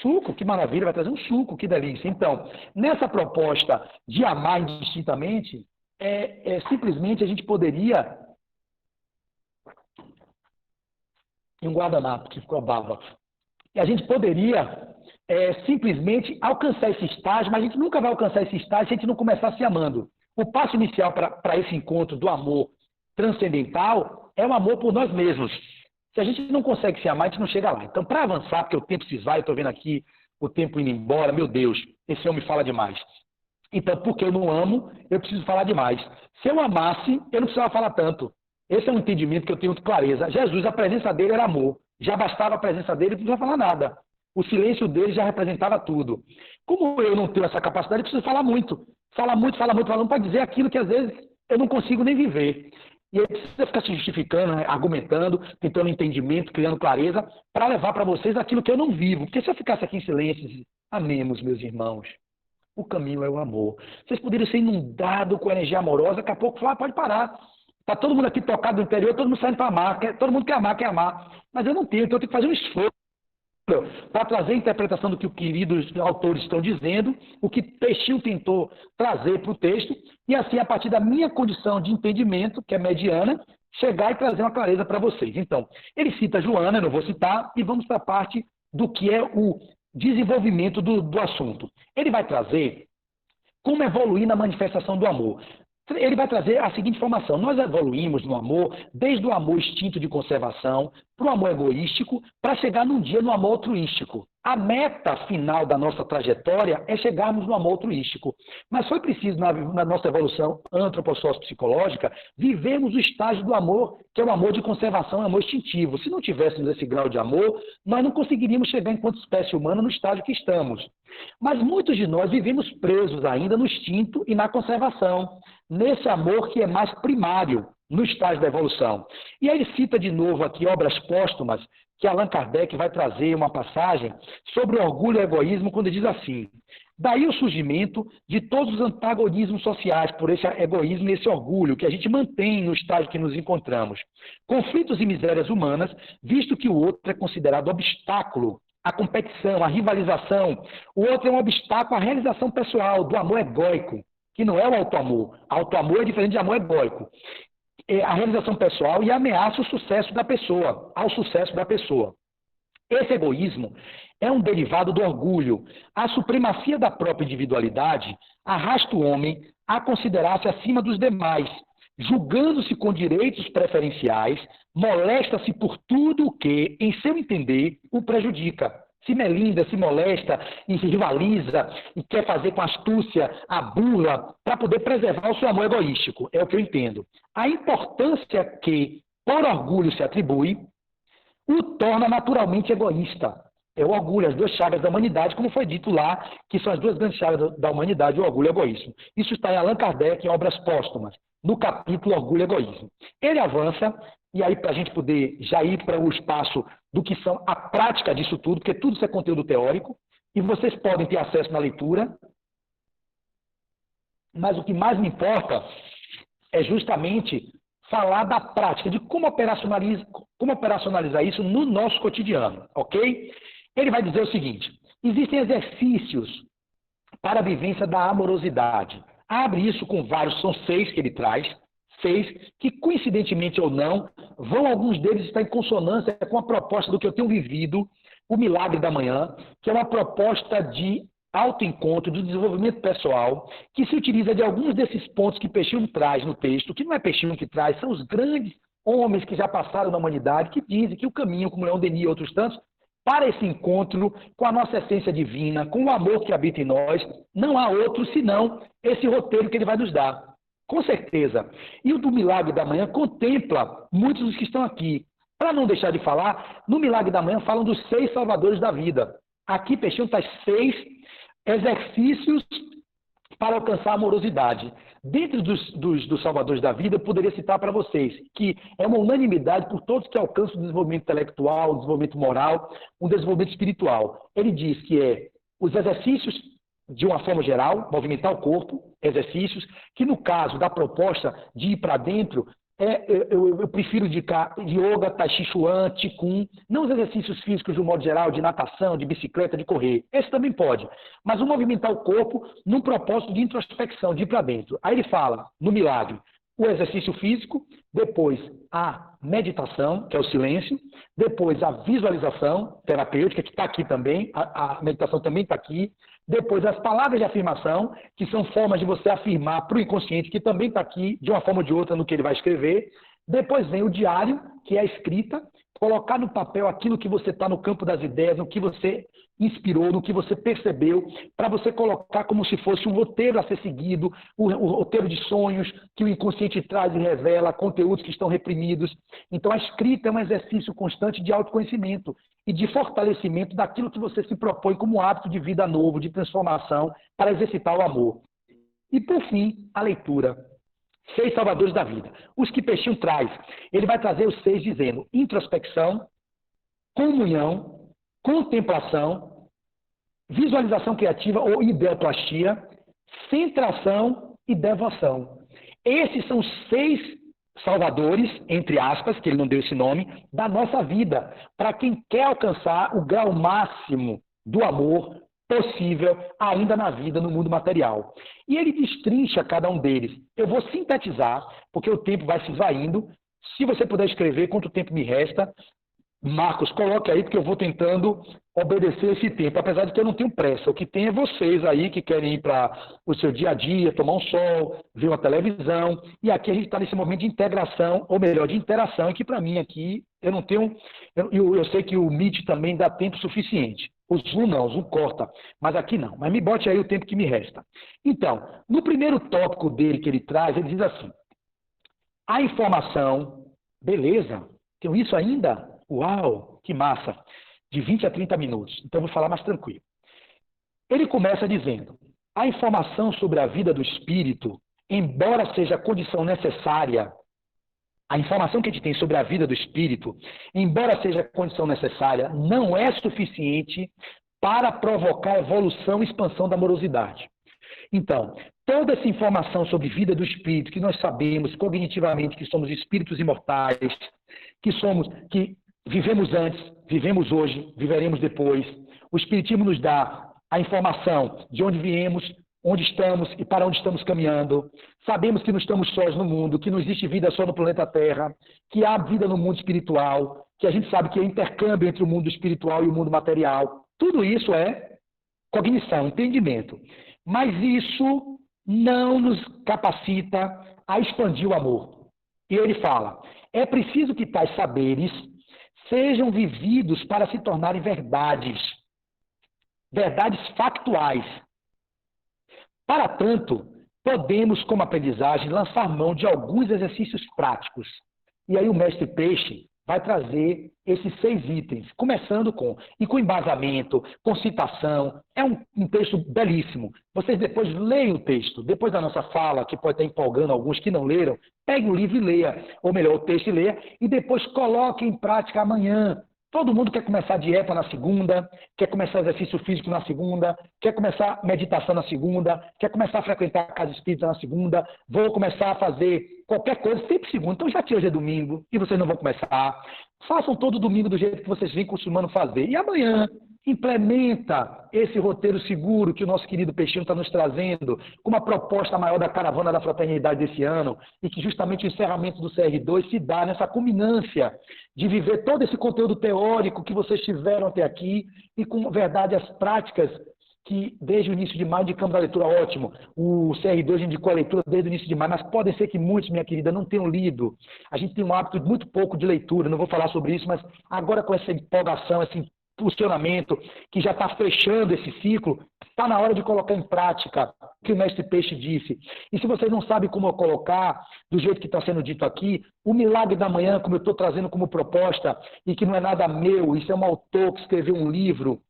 Suco, que maravilha, vai trazer um suco, que delícia. Então, nessa proposta de amar indistintamente, simplesmente a gente poderia... E um guardanapo, que ficou a baba. E a gente poderia simplesmente alcançar esse estágio, mas a gente nunca vai alcançar esse estágio se a gente não começar se amando. O passo inicial para esse encontro do amor transcendental é o amor por nós mesmos. Se a gente não consegue se amar, a gente não chega lá. Então, para avançar, porque o tempo se vai, eu estou vendo aqui o tempo indo embora, meu Deus, esse homem fala demais. Então, porque eu não amo, eu preciso falar demais. Se eu amasse, eu não precisava falar tanto. Esse é um entendimento que eu tenho com clareza. Jesus, a presença dele era amor. Já bastava a presença dele, não precisava falar nada. O silêncio dele já representava tudo. Como eu não tenho essa capacidade, eu preciso falar muito. Falar muito para dizer aquilo que às vezes eu não consigo nem viver. E aí precisa ficar se justificando, né, argumentando, tentando entendimento, criando clareza, para levar para vocês aquilo que eu não vivo. Porque se eu ficasse aqui em silêncio, amemos, meus irmãos. O caminho é o amor. Vocês poderiam ser inundados com energia amorosa, daqui a pouco falar, pode parar. Está todo mundo aqui tocado no interior, todo mundo saindo para amar, todo mundo quer amar. Mas eu não tenho, então eu tenho que fazer um esforço para trazer a interpretação do que os queridos autores estão dizendo, o que Peixinho tentou trazer para o texto, e assim, a partir da minha condição de entendimento, que é mediana, chegar e trazer uma clareza para vocês. Então, ele cita Joana, eu não vou citar, e vamos para a parte do que é o desenvolvimento do assunto. Ele vai trazer como evoluir na manifestação do amor. Ele vai trazer a seguinte informação: nós evoluímos no amor desde o amor instinto de conservação para o amor egoístico, para chegar num dia no amor altruístico. A meta final da nossa trajetória é chegarmos no amor altruístico. Mas foi preciso, na nossa evolução antropossócio-psicológica, vivermos o estágio do amor, que é o amor de conservação, o amor instintivo. Se não tivéssemos esse grau de amor, nós não conseguiríamos chegar enquanto espécie humana no estágio que estamos. Mas muitos de nós vivemos presos ainda no instinto e na conservação, nesse amor que é mais primário no estágio da evolução. E aí ele cita de novo aqui obras póstumas, que Allan Kardec vai trazer uma passagem sobre o orgulho e o egoísmo, quando ele diz assim: daí o surgimento de todos os antagonismos sociais por esse egoísmo e esse orgulho que a gente mantém no estágio que nos encontramos. Conflitos e misérias humanas, visto que o outro é considerado obstáculo à competição, à rivalização. O outro é um obstáculo à realização pessoal, do amor egóico, que não é o auto-amor. Auto-amor é diferente de amor egóico. A realização pessoal e ameaça o sucesso da pessoa, ao sucesso da pessoa. Esse egoísmo é um derivado do orgulho. A supremacia da própria individualidade arrasta o homem a considerar-se acima dos demais, julgando-se com direitos preferenciais, molesta-se por tudo o que, em seu entender, o prejudica. Se melinda, se molesta e se rivaliza e quer fazer com astúcia a burla para poder preservar o seu amor egoístico. É o que eu entendo. A importância que, por orgulho, se atribui, o torna naturalmente egoísta. É o orgulho, as duas chagas da humanidade, como foi dito lá, que são as duas grandes chagas da humanidade, o orgulho e o egoísmo. Isso está em Allan Kardec, em Obras Póstumas, no capítulo Orgulho e Egoísmo. Ele avança, e aí para a gente poder já ir para o espaço do que são a prática disso tudo, porque tudo isso é conteúdo teórico, e vocês podem ter acesso na leitura, mas o que mais me importa é justamente falar da prática, de como operacionalizar isso no nosso cotidiano, ok? Ele vai dizer o seguinte: existem exercícios para a vivência da amorosidade. Abre isso com vários, são 6 que ele traz, 6, que coincidentemente ou não, alguns deles estar em consonância com a proposta do que eu tenho vivido, o Milagre da Manhã, que é uma proposta de autoencontro, de desenvolvimento pessoal, que se utiliza de alguns desses pontos que Peixinho traz no texto, que não é Peixinho que traz, são os grandes homens que já passaram na humanidade, que dizem que o caminho, como Leon Denis e outros tantos, para esse encontro com a nossa essência divina, com o amor que habita em nós, não há outro senão esse roteiro que ele vai nos dar. Com certeza. E o do Milagre da Manhã contempla muitos dos que estão aqui. Para não deixar de falar, no Milagre da Manhã falam dos 6 salvadores da vida. Aqui Peixinho traz 6 exercícios para alcançar a amorosidade. Dentro dos salvadores da vida, eu poderia citar para vocês que é uma unanimidade por todos que alcançam o desenvolvimento intelectual, o desenvolvimento moral, o desenvolvimento espiritual. Ele diz que é os exercícios, de uma forma geral, movimentar o corpo, exercícios, que no caso da proposta de ir para dentro, eu prefiro indicar yoga, tai chi chuan, qigong, não os exercícios físicos de um modo geral, de natação, de bicicleta, de correr. Esse também pode. Mas o movimentar o corpo num propósito de introspecção, de ir para dentro. Aí ele fala, no Milagre, o exercício físico, depois a meditação, que é o silêncio, depois a visualização terapêutica, que está aqui também, a meditação também está aqui, depois as palavras de afirmação, que são formas de você afirmar para o inconsciente, que também está aqui, de uma forma ou de outra, no que ele vai escrever. Depois vem o diário, que é a escrita, colocar no papel aquilo que você está no campo das ideias, no que você inspirou, no que você percebeu, para você colocar como se fosse um roteiro a ser seguido, o roteiro de sonhos que o inconsciente traz e revela, conteúdos que estão reprimidos. Então a escrita é um exercício constante de autoconhecimento e de fortalecimento daquilo que você se propõe como hábito de vida novo, de transformação, para exercitar o amor. E por fim, a leitura. 6 salvadores da vida. Os que Peixinho traz. Ele vai trazer os 6 dizendo introspecção, comunhão, contemplação, visualização criativa ou ideoplastia, centração e devoção. Esses são os 6 salvadores, entre aspas, que ele não deu esse nome, da nossa vida, para quem quer alcançar o grau máximo do amor possível ainda na vida, no mundo material. E ele destrincha cada um deles. Eu vou sintetizar, porque o tempo vai se esvaindo. Se você puder escrever quanto tempo me resta, Marcos, coloque aí, porque eu vou tentando obedecer esse tempo, apesar de que eu não tenho pressa. O que tem é vocês aí que querem ir para o seu dia a dia, tomar um sol, ver uma televisão, e aqui a gente está nesse momento de integração, ou melhor, de interação, e que para mim aqui eu não tenho, eu sei que o Meet também dá tempo suficiente. O Zoom não, o Zoom corta, mas aqui não. Mas me bote aí o tempo que me resta. Então, no primeiro tópico dele que ele traz, ele diz assim, a informação, beleza, tenho isso ainda? Uau, que massa! De 20 a 30 minutos. Então, eu vou falar mais tranquilo. Ele começa dizendo, a informação sobre a vida do espírito, embora seja a condição necessária, a informação que a gente tem sobre a vida do espírito, embora seja a condição necessária, não é suficiente para provocar a evolução e expansão da amorosidade. Então, toda essa informação sobre a vida do espírito, que nós sabemos cognitivamente que somos espíritos imortais, que vivemos antes, vivemos hoje, viveremos depois. O Espiritismo nos dá a informação de onde viemos, onde estamos e para onde estamos caminhando. Sabemos que não estamos sós no mundo, que não existe vida só no planeta Terra, que há vida no mundo espiritual, que a gente sabe que é intercâmbio entre o mundo espiritual e o mundo material. Tudo isso é cognição, entendimento. Mas isso não nos capacita a expandir o amor. E ele fala, é preciso que tais saberes sejam vividos para se tornarem verdades factuais. Para tanto, podemos, como aprendizagem, lançar mão de alguns exercícios práticos. E aí o mestre Peixe vai trazer esses 6 itens, começando com embasamento, com citação. É um texto belíssimo. Vocês depois leiam o texto, depois da nossa fala, que pode estar empolgando alguns que não leram, pegue o livro e leia, ou melhor, o texto e leia, e depois coloque em prática amanhã. Todo mundo quer começar dieta na segunda, quer começar exercício físico na segunda, quer começar meditação na segunda, quer começar a frequentar a casa espírita na segunda, vou começar a fazer qualquer coisa sempre segunda. Então já que hoje é domingo e vocês não vão começar, façam todo domingo do jeito que vocês vêm costumando fazer. E amanhã implementa esse roteiro seguro que o nosso querido Peixinho está nos trazendo, com uma proposta maior da Caravana da Fraternidade desse ano, e que justamente o encerramento do CR2 se dá nessa culminância de viver todo esse conteúdo teórico que vocês tiveram até aqui, e com verdade as práticas que desde o início de maio indicamos a leitura, ótimo. O CR2 indicou a leitura desde o início de maio, mas pode ser que muitos, minha querida, não tenham lido. A gente tem um hábito muito pouco de leitura, não vou falar sobre isso, mas agora com essa empolgação, esse funcionamento, que já está fechando esse ciclo, está na hora de colocar em prática o que o mestre Peixe disse. E se vocês não sabem como colocar, do jeito que está sendo dito aqui, o Milagre da Manhã, como eu estou trazendo como proposta, e que não é nada meu, isso é um autor que escreveu um livro,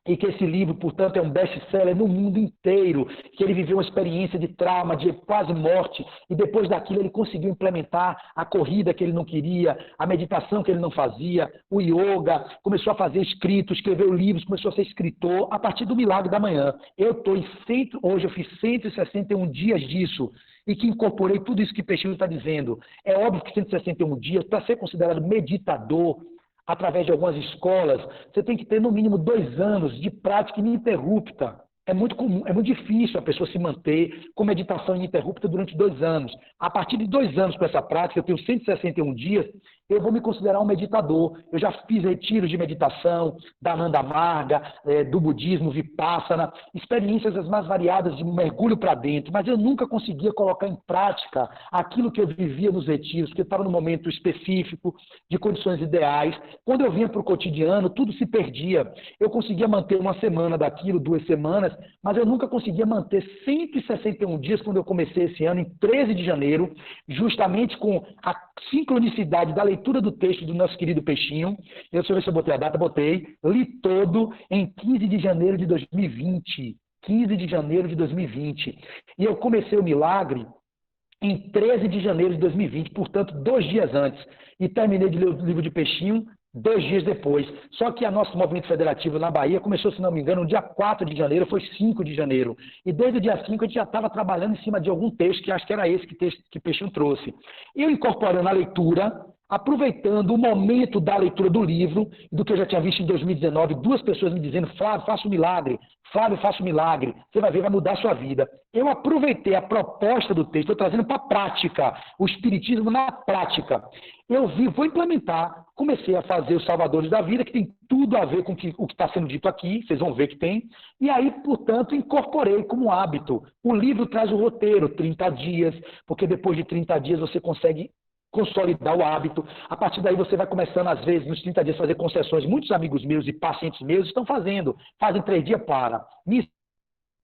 e que esse livro, portanto, é um best-seller no mundo inteiro, que ele viveu uma experiência de trauma, de quase morte, e depois daquilo ele conseguiu implementar a corrida que ele não queria, a meditação que ele não fazia, o yoga, começou a fazer escritos, escreveu livros, começou a ser escritor a partir do Milagre da Manhã. Hoje eu fiz 161 dias disso, e que incorporei tudo isso que Peixinho está dizendo. É óbvio que 161 dias, para ser considerado meditador, através de algumas escolas, você tem que ter no mínimo 2 anos de prática ininterrupta. É muito comum, é muito difícil a pessoa se manter com meditação ininterrupta durante 2 anos. A partir de 2 anos com essa prática, eu tenho 161 dias, eu vou me considerar um meditador. Eu já fiz retiros de meditação, da Ananda Marga, do budismo, Vipassana, experiências as mais variadas de um mergulho para dentro, mas eu nunca conseguia colocar em prática aquilo que eu vivia nos retiros, porque eu estava num momento específico, de condições ideais. Quando eu vinha para o cotidiano, tudo se perdia. Eu conseguia manter 1 semana daquilo, 2 semanas, mas eu nunca conseguia manter 161 dias quando eu comecei esse ano, em 13 de janeiro, justamente com a sincronicidade da leitura do texto do nosso querido Peixinho. Deixa eu ver se eu botei a data, botei. Li todo em 15 de janeiro de 2020. 15 de janeiro de 2020. E eu comecei o milagre em 13 de janeiro de 2020, portanto, 2 dias antes. E terminei de ler o livro de Peixinho 2 dias depois. Só que a nosso movimento federativo na Bahia começou, se não me engano, no dia 4 de janeiro, foi 5 de janeiro. E desde o dia 5 a gente já estava trabalhando em cima de algum texto, que acho que era esse que Peixinho trouxe. Eu incorporando a leitura, aproveitando o momento da leitura do livro, do que eu já tinha visto em 2019, 2 pessoas me dizendo: Flávio, faça um milagre, Flávio, faça um milagre, você vai ver, vai mudar a sua vida. Eu aproveitei a proposta do texto, estou trazendo para a prática, o espiritismo na prática. Eu vi, vou implementar, comecei a fazer os Salvadores da Vida, que tem tudo a ver com o que está sendo dito aqui, vocês vão ver que tem, e aí, portanto, incorporei como hábito. O livro traz o roteiro, 30 dias, porque depois de 30 dias você consegue consolidar o hábito. A partir daí você vai começando, às vezes, nos 30 dias, a fazer concessões. Muitos amigos meus e pacientes meus estão fazendo. Fazem 3 dias, para. Minha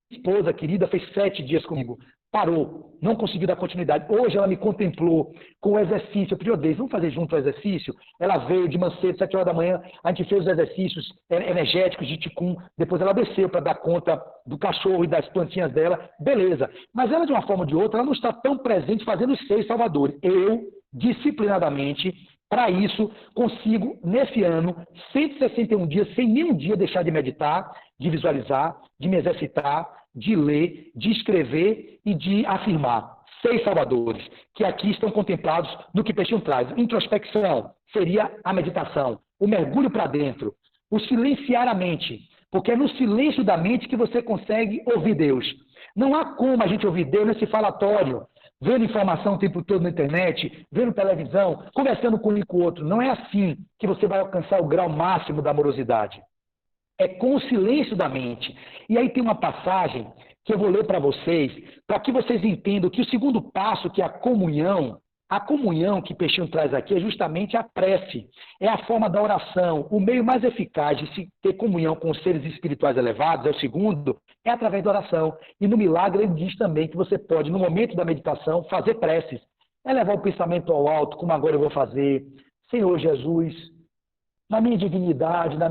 esposa querida fez 7 dias comigo. Parou. Não conseguiu dar continuidade. Hoje ela me contemplou com o exercício. Eu pedi: Deus, vamos fazer junto o exercício? Ela veio de manhã cedo, 7 horas da manhã. A gente fez os exercícios energéticos de Ticum. Depois ela desceu para dar conta do cachorro e das plantinhas dela. Beleza. Mas ela, de uma forma ou de outra, ela não está tão presente fazendo os 6 salvadores. Eu, disciplinadamente, para isso, consigo, nesse ano, 161 dias, sem nenhum dia deixar de meditar, de visualizar, de me exercitar, de ler, de escrever e de afirmar. 6 salvadores, que aqui estão contemplados no que Peixinho traz. Introspecção seria a meditação, o mergulho para dentro, o silenciar a mente, porque é no silêncio da mente que você consegue ouvir Deus. Não há como a gente ouvir Deus nesse falatório, vendo informação o tempo todo na internet, vendo televisão, conversando com um e com o outro. Não é assim que você vai alcançar o grau máximo da amorosidade. É com o silêncio da mente. E aí tem uma passagem que eu vou ler para vocês, para que vocês entendam que o segundo passo, que é a comunhão que Peixinho traz aqui é justamente a prece. É a forma da oração. O meio mais eficaz de se ter comunhão com os seres espirituais elevados, é o segundo, é através da oração. E no milagre ele diz também que você pode, no momento da meditação, fazer preces. É levar o pensamento ao alto, como agora eu vou fazer. Senhor Jesus, na minha dignidade, na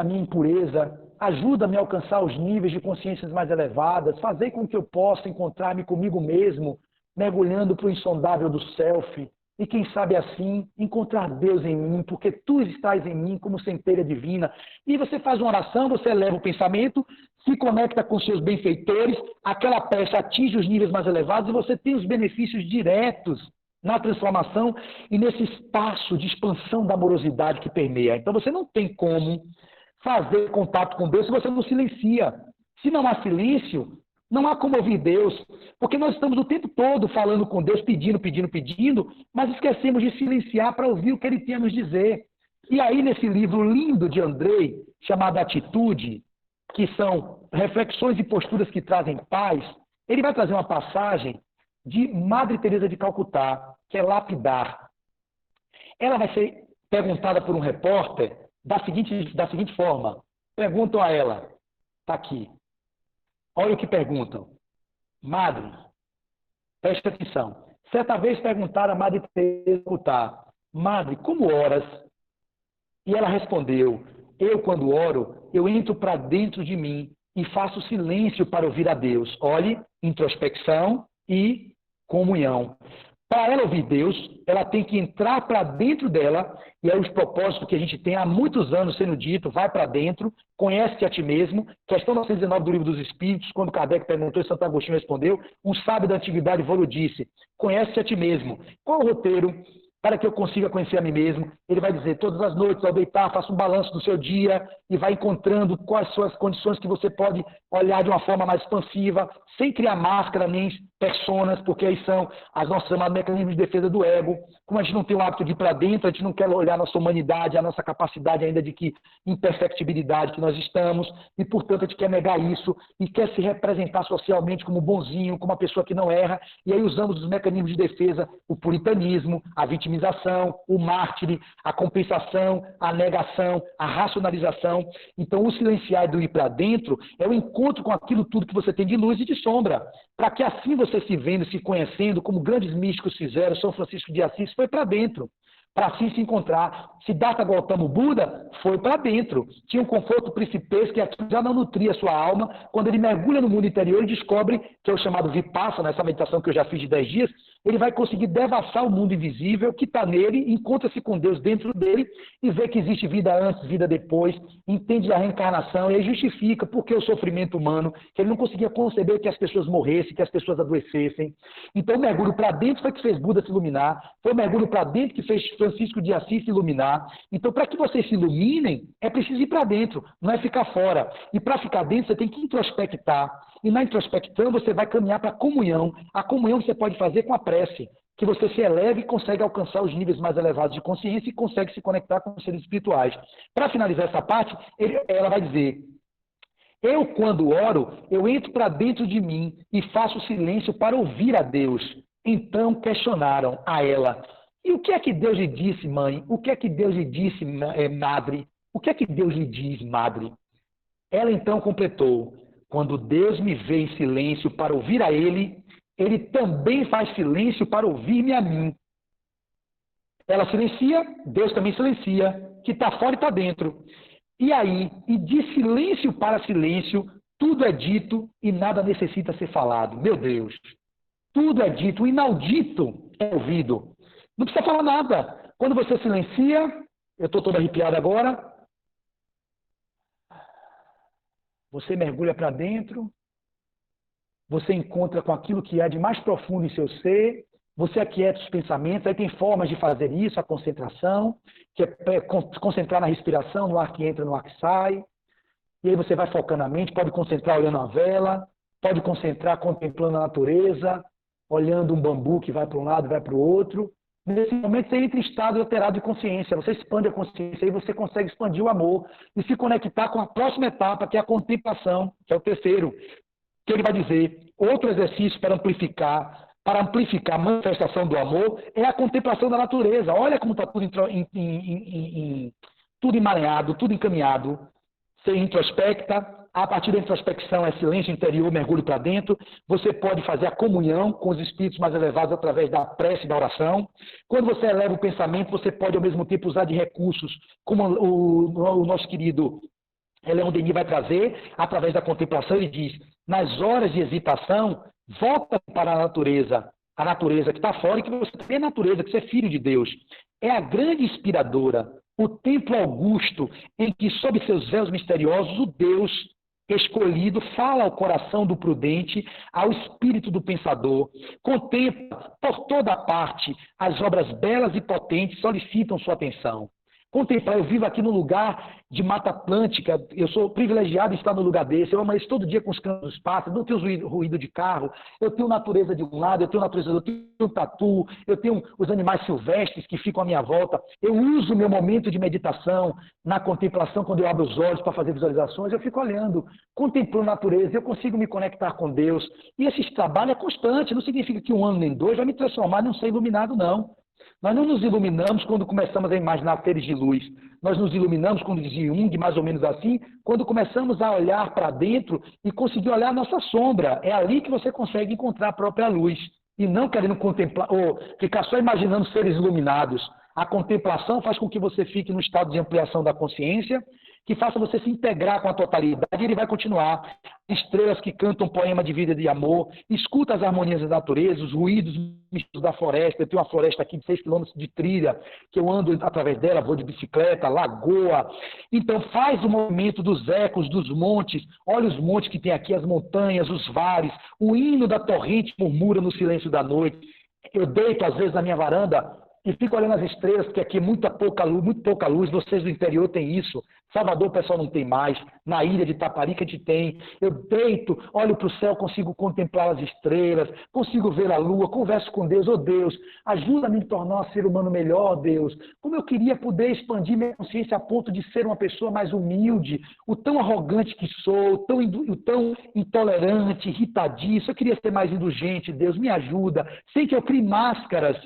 minha impureza, ajuda-me a alcançar os níveis de consciências mais elevadas, fazer com que eu possa encontrar-me comigo mesmo, mergulhando para o insondável do self, e quem sabe assim, encontrar Deus em mim, porque tu estás em mim como centelha divina. E você faz uma oração, você eleva o pensamento, se conecta com seus benfeitores, aquela peça atinge os níveis mais elevados e você tem os benefícios diretos na transformação e nesse espaço de expansão da amorosidade que permeia. Então você não tem como fazer contato com Deus se você não silencia. Se não há silêncio, não há como ouvir Deus, porque nós estamos o tempo todo falando com Deus, pedindo, mas esquecemos de silenciar para ouvir o que Ele tem a nos dizer. E aí, nesse livro lindo de Andrei, chamado Atitude, que são reflexões e posturas que trazem paz, ele vai trazer uma passagem de Madre Teresa de Calcutá, que é lapidar. Ela vai ser perguntada por um repórter da seguinte forma. Perguntam a ela, está aqui. Olha o que perguntam. Madre, preste atenção. Certa vez perguntaram a Madre Teresa de Calcutá, Madre, como oras? E ela respondeu, eu quando oro, eu entro para dentro de mim e faço silêncio para ouvir a Deus. Olhe, introspecção e comunhão. Para ela ouvir Deus, ela tem que entrar para dentro dela, e é os propósitos que a gente tem há muitos anos sendo dito, vai para dentro, conhece-te a ti mesmo. Questão 919 do Livro dos Espíritos, quando Kardec perguntou e Santo Agostinho respondeu, um sábio da antiguidade Volo disse, conhece-te a ti mesmo. Qual o roteiro para que eu consiga conhecer a mim mesmo? Ele vai dizer, todas as noites, ao deitar, faça um balanço do seu dia e vai encontrando quais são as condições que você pode olhar de uma forma mais expansiva, sem criar máscara nem personas, porque aí são as nossas chamados mecanismos de defesa do ego. Como a gente não tem o hábito de ir para dentro, a gente não quer olhar a nossa humanidade, a nossa capacidade ainda de que imperfectibilidade que nós estamos, e portanto a gente quer negar isso e quer se representar socialmente como bonzinho, como uma pessoa que não erra, e aí usamos os mecanismos de defesa, o puritanismo, a vitimização, o mártir, a compensação, a negação, a racionalização. Então o silenciar e do ir para dentro é o encontro com aquilo tudo que você tem de luz e de sombra, para que assim você se vendo, se conhecendo, como grandes místicos fizeram, São Francisco de Assis foi para dentro, para assim se encontrar. Siddhartha Gautama Buda foi para dentro, tinha um conforto principesco que aqui já não nutria a sua alma, quando ele mergulha no mundo interior e descobre, que é o chamado Vipassana, essa meditação que eu já fiz de 10 dias, ele vai conseguir devassar o mundo invisível que está nele, encontra-se com Deus dentro dele e vê que existe vida antes, vida depois, entende a reencarnação e aí justifica porque o sofrimento humano, que ele não conseguia conceber que as pessoas morressem, que as pessoas adoecessem. Então o mergulho para dentro foi que fez Buda se iluminar, foi o mergulho para dentro que fez Francisco de Assis se iluminar. Então para que vocês se iluminem, é preciso ir para dentro, não é ficar fora. E para ficar dentro você tem que introspectar. E na introspecção você vai caminhar para a comunhão. A comunhão você pode fazer com a prece, que você se eleve e consegue alcançar os níveis mais elevados de consciência e consegue se conectar com os seres espirituais. Para finalizar essa parte, ela vai dizer: eu, quando oro, eu entro para dentro de mim e faço silêncio para ouvir a Deus. Então questionaram a ela: e o que é que Deus lhe disse, mãe? O que é que Deus lhe disse, madre? O que é que Deus lhe diz, madre? Ela então completou: quando Deus me vê em silêncio para ouvir a Ele, Ele também faz silêncio para ouvir-me a mim. Ela silencia, Deus também silencia, que está fora e está dentro. E aí, e de silêncio para silêncio, tudo é dito e nada necessita ser falado. Meu Deus! Tudo é dito, o inaudito é ouvido. Não precisa falar nada. Quando você silencia, eu estou todo arrepiado agora, você mergulha para dentro, você encontra com aquilo que há de mais profundo em seu ser, você aquieta os pensamentos, aí tem formas de fazer isso, a concentração, que é concentrar na respiração, no ar que entra, no ar que sai, e aí você vai focando a mente, pode concentrar olhando a vela, pode concentrar contemplando a natureza, olhando um bambu que vai para um lado e vai para o outro. Nesse momento você entra em estado alterado de consciência, você expande a consciência e você consegue expandir o amor e se conectar com a próxima etapa, que é a contemplação, que é o terceiro, que ele vai dizer: outro exercício para amplificar a manifestação do amor é a contemplação da natureza. Olha como está tudo, tudo emaranhado, tudo encaminhado. Você introspecta, a partir da introspecção é silêncio interior, mergulho para dentro. Você pode fazer a comunhão com os espíritos mais elevados através da prece e da oração. Quando você eleva o pensamento, você pode ao mesmo tempo usar de recursos, como o nosso querido Leon Denis vai trazer, através da contemplação. Ele diz: nas horas de hesitação, volta para a natureza que está fora e que você tem a natureza, que você é filho de Deus. É a grande inspiradora, o templo augusto em que, sob seus véus misteriosos, o Deus escolhido fala ao coração do prudente, ao espírito do pensador. Contempla por toda parte as obras belas e potentes, solicitam sua atenção. Contemplar, eu vivo aqui no lugar de Mata Atlântica, eu sou privilegiado em estar no lugar desse, eu amanheço todo dia com os cães dos pássaros, não tenho ruído de carro, eu tenho natureza de um lado, eu tenho natureza do outro, eu tenho tatu, eu tenho os animais silvestres que ficam à minha volta, eu uso o meu momento de meditação na contemplação, quando eu abro os olhos para fazer visualizações, eu fico olhando, contemplando a natureza, eu consigo me conectar com Deus, e esse trabalho é constante, não significa que um ano nem dois vai me transformar num ser iluminado, não. Nós não nos iluminamos quando começamos a imaginar seres de luz. Nós nos iluminamos, como dizia Jung, mais ou menos assim, quando começamos a olhar para dentro e conseguir olhar a nossa sombra. É ali que você consegue encontrar a própria luz. E não querendo contemplar, ou ficar só imaginando seres iluminados. A contemplação faz com que você fique no estado de ampliação da consciência, que faça você se integrar com a totalidade, e ele vai continuar. Estrelas que cantam um poema de vida e de amor, escuta as harmonias da natureza, os ruídos da floresta. Eu tenho uma floresta aqui de 6 quilômetros de trilha, que eu ando através dela, vou de bicicleta, lagoa. Então faz o movimento dos ecos, dos montes, olha os montes que tem aqui, as montanhas, os vales, o hino da torrente murmura no silêncio da noite. Eu deito às vezes na minha varanda e fico olhando as estrelas, porque aqui é muito pouca luz, vocês do interior têm isso, Salvador o pessoal não tem mais, na ilha de Taparica a gente tem. Eu deito, olho para o céu, consigo contemplar as estrelas, consigo ver a lua, converso com Deus. Oh Deus, ajuda-me a me tornar um ser humano melhor, Deus. Como eu queria poder expandir minha consciência a ponto de ser uma pessoa mais humilde, o tão arrogante que sou, o tão intolerante, irritadiço. Eu queria ser mais indulgente, Deus, me ajuda, sem que eu crie máscaras,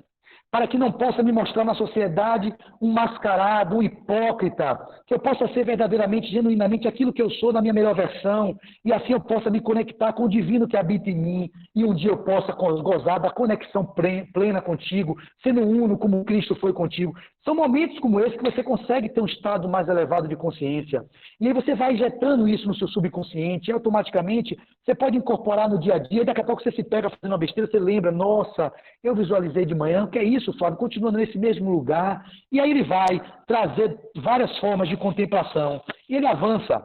para que não possa me mostrar na sociedade um mascarado, um hipócrita, que eu possa ser verdadeiramente, genuinamente aquilo que eu sou na minha melhor versão, e assim eu possa me conectar com o divino que habita em mim, e um dia eu possa gozar da conexão plena contigo, sendo uno como Cristo foi contigo, São momentos como esse que você consegue ter um estado mais elevado de consciência. E aí você vai injetando isso no seu subconsciente, e automaticamente você pode incorporar no dia a dia, e daqui a pouco você se pega fazendo uma besteira, você lembra, nossa, eu visualizei de manhã, o que é isso, Fábio? Continua nesse mesmo lugar. E aí ele vai trazer várias formas de contemplação. E ele avança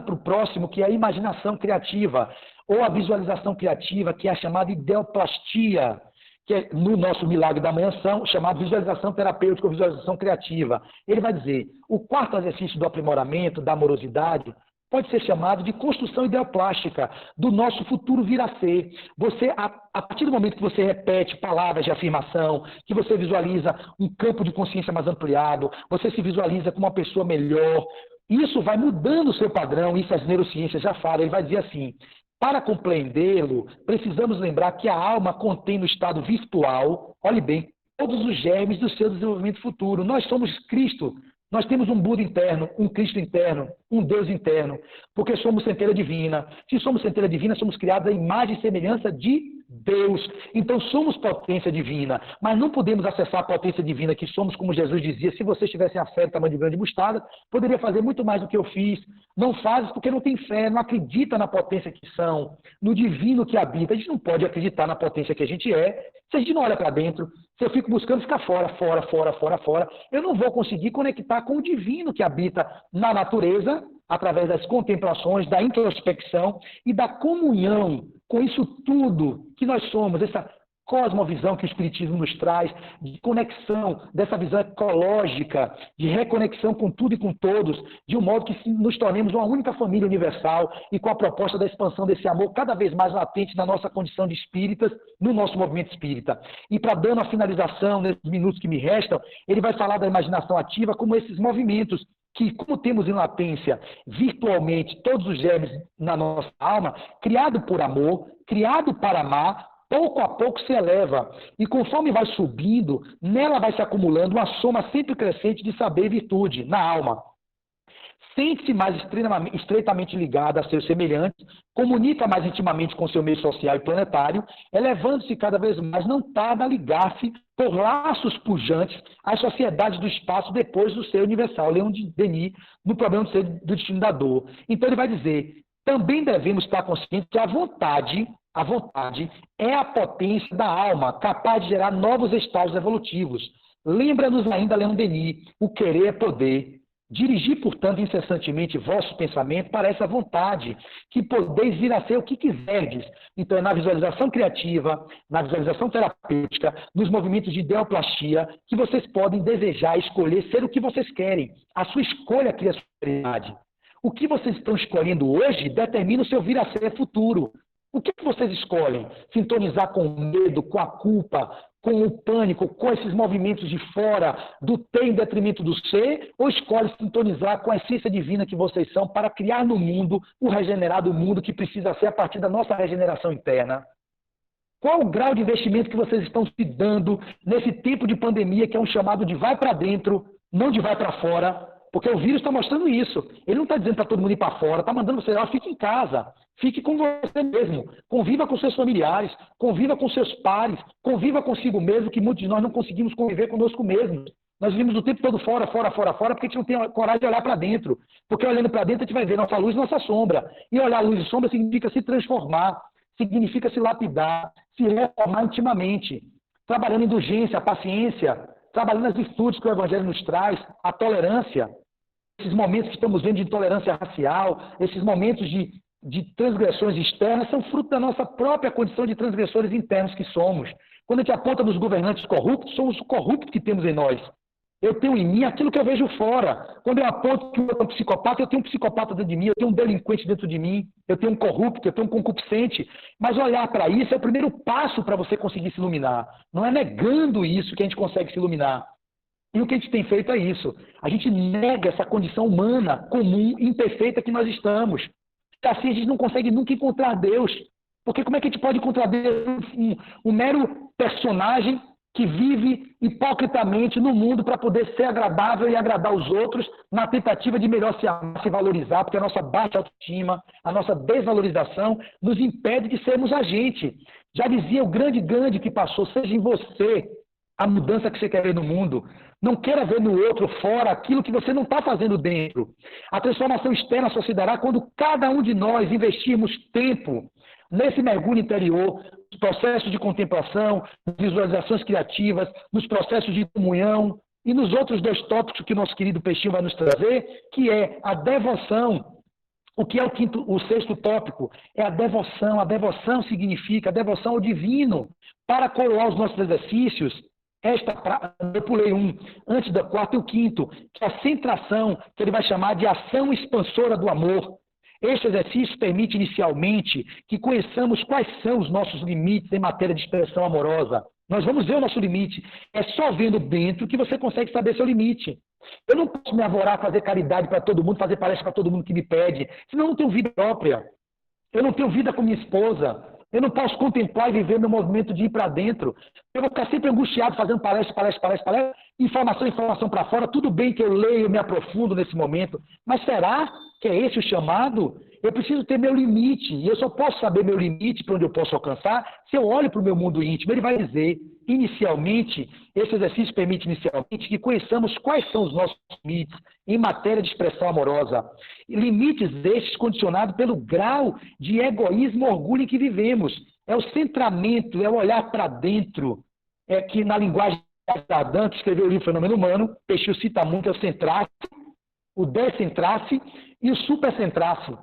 para o próximo, que é a imaginação criativa, ou a visualização criativa, que é a chamada ideoplastia, que é, no nosso Milagre da Manhã, são chamada visualização terapêutica ou visualização criativa. Ele vai dizer, o quarto exercício do aprimoramento, da amorosidade, pode ser chamado de construção ideoplástica do nosso futuro vir a ser. Você, a partir do momento que você repete palavras de afirmação, que você visualiza um campo de consciência mais ampliado, você se visualiza como uma pessoa melhor, isso vai mudando o seu padrão, isso as neurociências já falam, ele vai dizer assim, para compreendê-lo, precisamos lembrar que a alma contém no estado virtual, olhe bem, todos os germes do seu desenvolvimento futuro. Nós somos Cristo, nós temos um Buda interno, um Cristo interno, um Deus interno, porque somos centelha divina. Se somos centelha divina, somos criados à imagem e semelhança de Deus. Então somos potência divina, mas não podemos acessar a potência divina que somos, como Jesus dizia, se vocês tivessem a fé do tamanho de grande mostarda, poderia fazer muito mais do que eu fiz. Não fazes porque não tem fé, não acredita na potência que são, no divino que habita. A gente não pode acreditar na potência que a gente é, se a gente não olha para dentro. Se eu fico buscando ficar fora, eu não vou conseguir conectar com o divino que habita na natureza, através das contemplações, da introspecção e da comunhão com isso tudo que nós somos, essa cosmovisão que o Espiritismo nos traz, de conexão, dessa visão ecológica, de reconexão com tudo e com todos, de um modo que nos tornemos uma única família universal e com a proposta da expansão desse amor cada vez mais latente na nossa condição de espíritas, no nosso movimento espírita. E para dando a finalização, nesses minutos que me restam, ele vai falar da imaginação ativa como esses movimentos que, como temos em latência virtualmente todos os germes na nossa alma, criado por amor, criado para amar, pouco a pouco se eleva. E conforme vai subindo, nela vai se acumulando uma soma sempre crescente de saber e virtude na alma. Sente-se mais estreitamente ligada a seus semelhantes, comunica mais intimamente com seu meio social e planetário, elevando-se cada vez mais, não tarda a ligar-se por laços pujantes às sociedades do espaço depois do ser universal. Leon Denis, no Problema do Ser do Destino da Dor. Então ele vai dizer, também devemos estar conscientes que a vontade é a potência da alma, capaz de gerar novos estados evolutivos. Lembra-nos ainda, Leon Denis, o querer é poder. Dirigir, portanto, incessantemente vosso pensamento para essa vontade, que podeis vir a ser o que quiserdes. Então, é na visualização criativa, na visualização terapêutica, nos movimentos de ideoplastia, que vocês podem desejar escolher ser o que vocês querem. A sua escolha cria a sua realidade. O que vocês estão escolhendo hoje determina o seu vir a ser futuro. O que vocês escolhem? Sintonizar com o medo, com a culpa, com o pânico, com esses movimentos de fora, do ter em detrimento do ser, ou escolhe sintonizar com a essência divina que vocês são para criar no mundo o regenerado mundo que precisa ser a partir da nossa regeneração interna? Qual o grau de investimento que vocês estão se dando nesse tempo de pandemia que é um chamado de vai para dentro, não de vai para fora? Porque o vírus está mostrando isso. Ele não está dizendo para todo mundo ir para fora, está mandando você, fique em casa, fique com você mesmo, conviva com seus familiares, conviva com seus pares, conviva consigo mesmo, que muitos de nós não conseguimos conviver conosco mesmos. Nós vivemos o tempo todo fora, porque a gente não tem coragem de olhar para dentro. Porque olhando para dentro a gente vai ver nossa luz e nossa sombra. E olhar luz e sombra significa se transformar, significa se lapidar, se reformar intimamente, trabalhando a indulgência, a paciência, trabalhando as virtudes que o Evangelho nos traz, a tolerância, esses momentos que estamos vendo de intolerância racial, esses momentos de transgressões externas, são fruto da nossa própria condição de transgressores internos que somos. Quando a gente aponta nos governantes corruptos, somos os corruptos que temos em nós. Eu tenho em mim aquilo que eu vejo fora. Quando eu aponto que eu sou um psicopata, eu tenho um psicopata dentro de mim, eu tenho um delinquente dentro de mim, eu tenho um corrupto, eu tenho um concupiscente. Mas olhar para isso é o primeiro passo para você conseguir se iluminar. Não é negando isso que a gente consegue se iluminar. E o que a gente tem feito é isso. A gente nega essa condição humana, comum, imperfeita que nós estamos. Assim a gente não consegue nunca encontrar Deus. Porque como é que a gente pode encontrar Deus? Um mero personagem que vive hipocritamente no mundo para poder ser agradável e agradar os outros na tentativa de melhor se amar, se valorizar, porque a nossa baixa autoestima, a nossa desvalorização nos impede de sermos a gente. Já dizia o grande Gandhi que passou, seja em você a mudança que você quer ver no mundo. Não queira ver no outro, fora, aquilo que você não está fazendo dentro. A transformação externa só se dará quando cada um de nós investirmos tempo nesse mergulho interior, nos processos de contemplação, visualizações criativas, nos processos de comunhão e nos outros 2 tópicos que o nosso querido Peixinho vai nos trazer, que é a devoção. O que é o 6º tópico? É a devoção. A devoção significa a devoção ao divino. Para coroar os nossos exercícios, eu pulei antes da 4ª e o 5º, que é a centração, que ele vai chamar de ação expansora do amor. Este exercício permite inicialmente que conheçamos quais são os nossos limites em matéria de expressão amorosa. Nós vamos ver o nosso limite. É só vendo dentro que você consegue saber seu limite. Eu não posso me avorar, fazer caridade para todo mundo, fazer palestra para todo mundo que me pede, senão eu não tenho vida própria. Eu não tenho vida com minha esposa. Eu não posso contemplar e viver meu movimento de ir para dentro. Eu vou ficar sempre angustiado fazendo palestra, informação para fora. Tudo bem que eu leio, me aprofundo nesse momento, mas será que é esse o chamado? Eu preciso ter meu limite, e eu só posso saber meu limite para onde eu posso alcançar se eu olho para o meu mundo íntimo. Ele vai dizer, inicialmente, esse exercício permite inicialmente que conheçamos quais são os nossos limites em matéria de expressão amorosa. Limites estes condicionados pelo grau de egoísmo e orgulho em que vivemos. É o centramento, é o olhar para dentro, é que na linguagem de Adam, que escreveu o livro Fenômeno Humano, Peixinho cita muito, é o centrar-se, o descentrar-se e o supercentrar-se,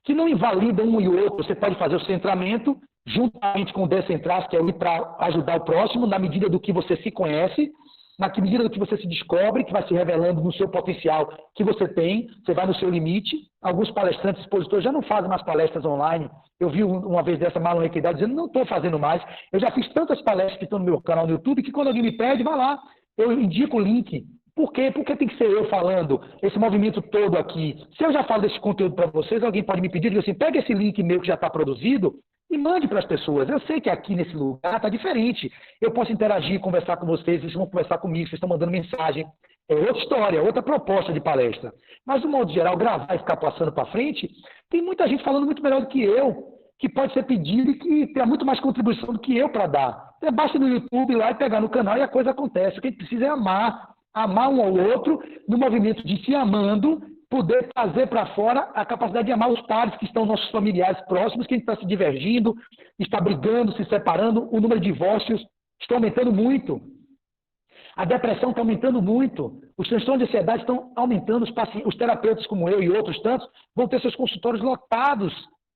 que não invalida um e o outro. Você pode fazer o centramento juntamente com o descentrar-se, que é ir para ajudar o próximo, na medida do que você se conhece, na medida do que você se descobre, que vai se revelando no seu potencial que você tem, você vai no seu limite. Alguns palestrantes, expositores já não fazem mais palestras online. Eu vi uma vez dessa Marlon Requeidade dizendo, não estou fazendo mais. Eu já fiz tantas palestras que estão no meu canal no YouTube, que quando alguém me pede, vai lá, eu indico o link. Por quê? Porque tem que ser eu falando esse movimento todo aqui. Se eu já falo desse conteúdo para vocês, alguém pode me pedir, dizer assim, pega esse link meu que já está produzido e mande para as pessoas. Eu sei que aqui nesse lugar está diferente. Eu posso interagir, conversar com vocês, vocês vão conversar comigo, vocês estão mandando mensagem. É outra história, outra proposta de palestra. Mas, de modo geral, gravar e ficar passando para frente, tem muita gente falando muito melhor do que eu, que pode ser pedido e que tem muito mais contribuição do que eu para dar. Basta no YouTube lá e pegar no canal e a coisa acontece. O que a gente precisa é amar um ao outro, no movimento de se amando, poder trazer para fora a capacidade de amar os pares que estão nossos familiares próximos, que a gente está se divergindo, está brigando, se separando, o número de divórcios está aumentando muito. A depressão está aumentando muito, os transtornos de ansiedade estão aumentando, os terapeutas como eu e outros tantos vão ter seus consultórios lotados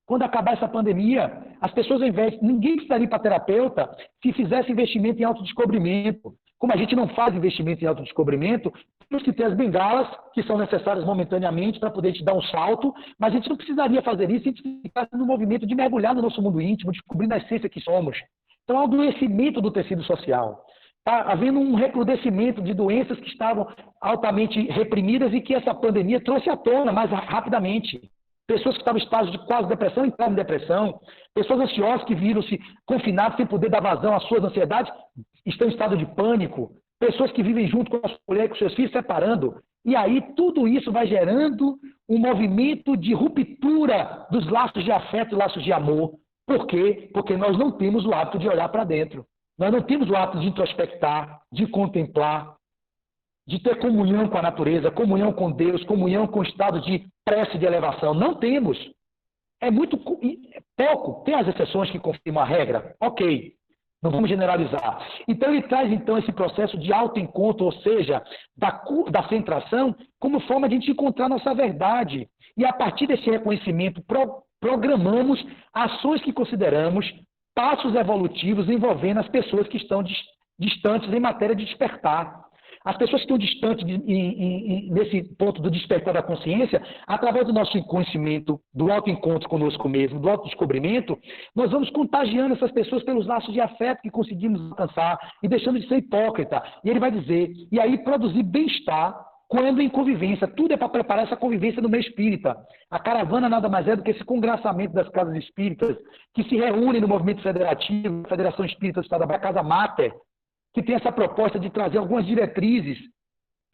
quando acabar essa pandemia. As pessoas, ao invés, ninguém precisaria ir para terapeuta se fizesse investimento em autodescobrimento. Como a gente não faz investimento em autodescobrimento, temos que ter as bengalas, que são necessárias momentaneamente para poder te dar um salto, mas a gente não precisaria fazer isso se a gente ficasse no movimento de mergulhar no nosso mundo íntimo, descobrindo a essência que somos. Então, há um adoecimento do tecido social. Está havendo um recrudescimento de doenças que estavam altamente reprimidas e que essa pandemia trouxe à tona mais rapidamente. Pessoas que estavam em estágio de quase depressão entraram em depressão. Pessoas ansiosas que viram-se confinadas sem poder dar vazão às suas ansiedades estão em estado de pânico. Pessoas que vivem junto com a sua mulher e com seus filhos separando. E aí tudo isso vai gerando um movimento de ruptura dos laços de afeto e laços de amor. Por quê? Porque nós não temos o hábito de olhar para dentro. Nós não temos o hábito de introspectar, de contemplar, de ter comunhão com a natureza, comunhão com Deus, comunhão com o estado de prece de elevação. Não temos. É muito pouco. Tem as exceções que confirmam a regra. Ok. Não vamos generalizar. Então, ele traz, então, esse processo de autoencontro, ou seja, da centração, como forma de a gente encontrar nossa verdade. E, a partir desse reconhecimento, programamos ações que consideramos passos evolutivos envolvendo as pessoas que estão distantes em matéria de despertar. As pessoas que estão distantes nesse ponto do despertar da consciência, através do nosso conhecimento, do autoencontro conosco mesmo, do autodescobrimento, nós vamos contagiando essas pessoas pelos laços de afeto que conseguimos alcançar e deixando de ser hipócrita. E ele vai dizer, e aí produzir bem-estar quando em convivência. Tudo é para preparar essa convivência no meio espírita. A caravana nada mais é do que esse congraçamento das casas espíritas que se reúnem no movimento federativo, Federação Espírita do Estado da Bahia, Casa Mater, que tem essa proposta de trazer algumas diretrizes,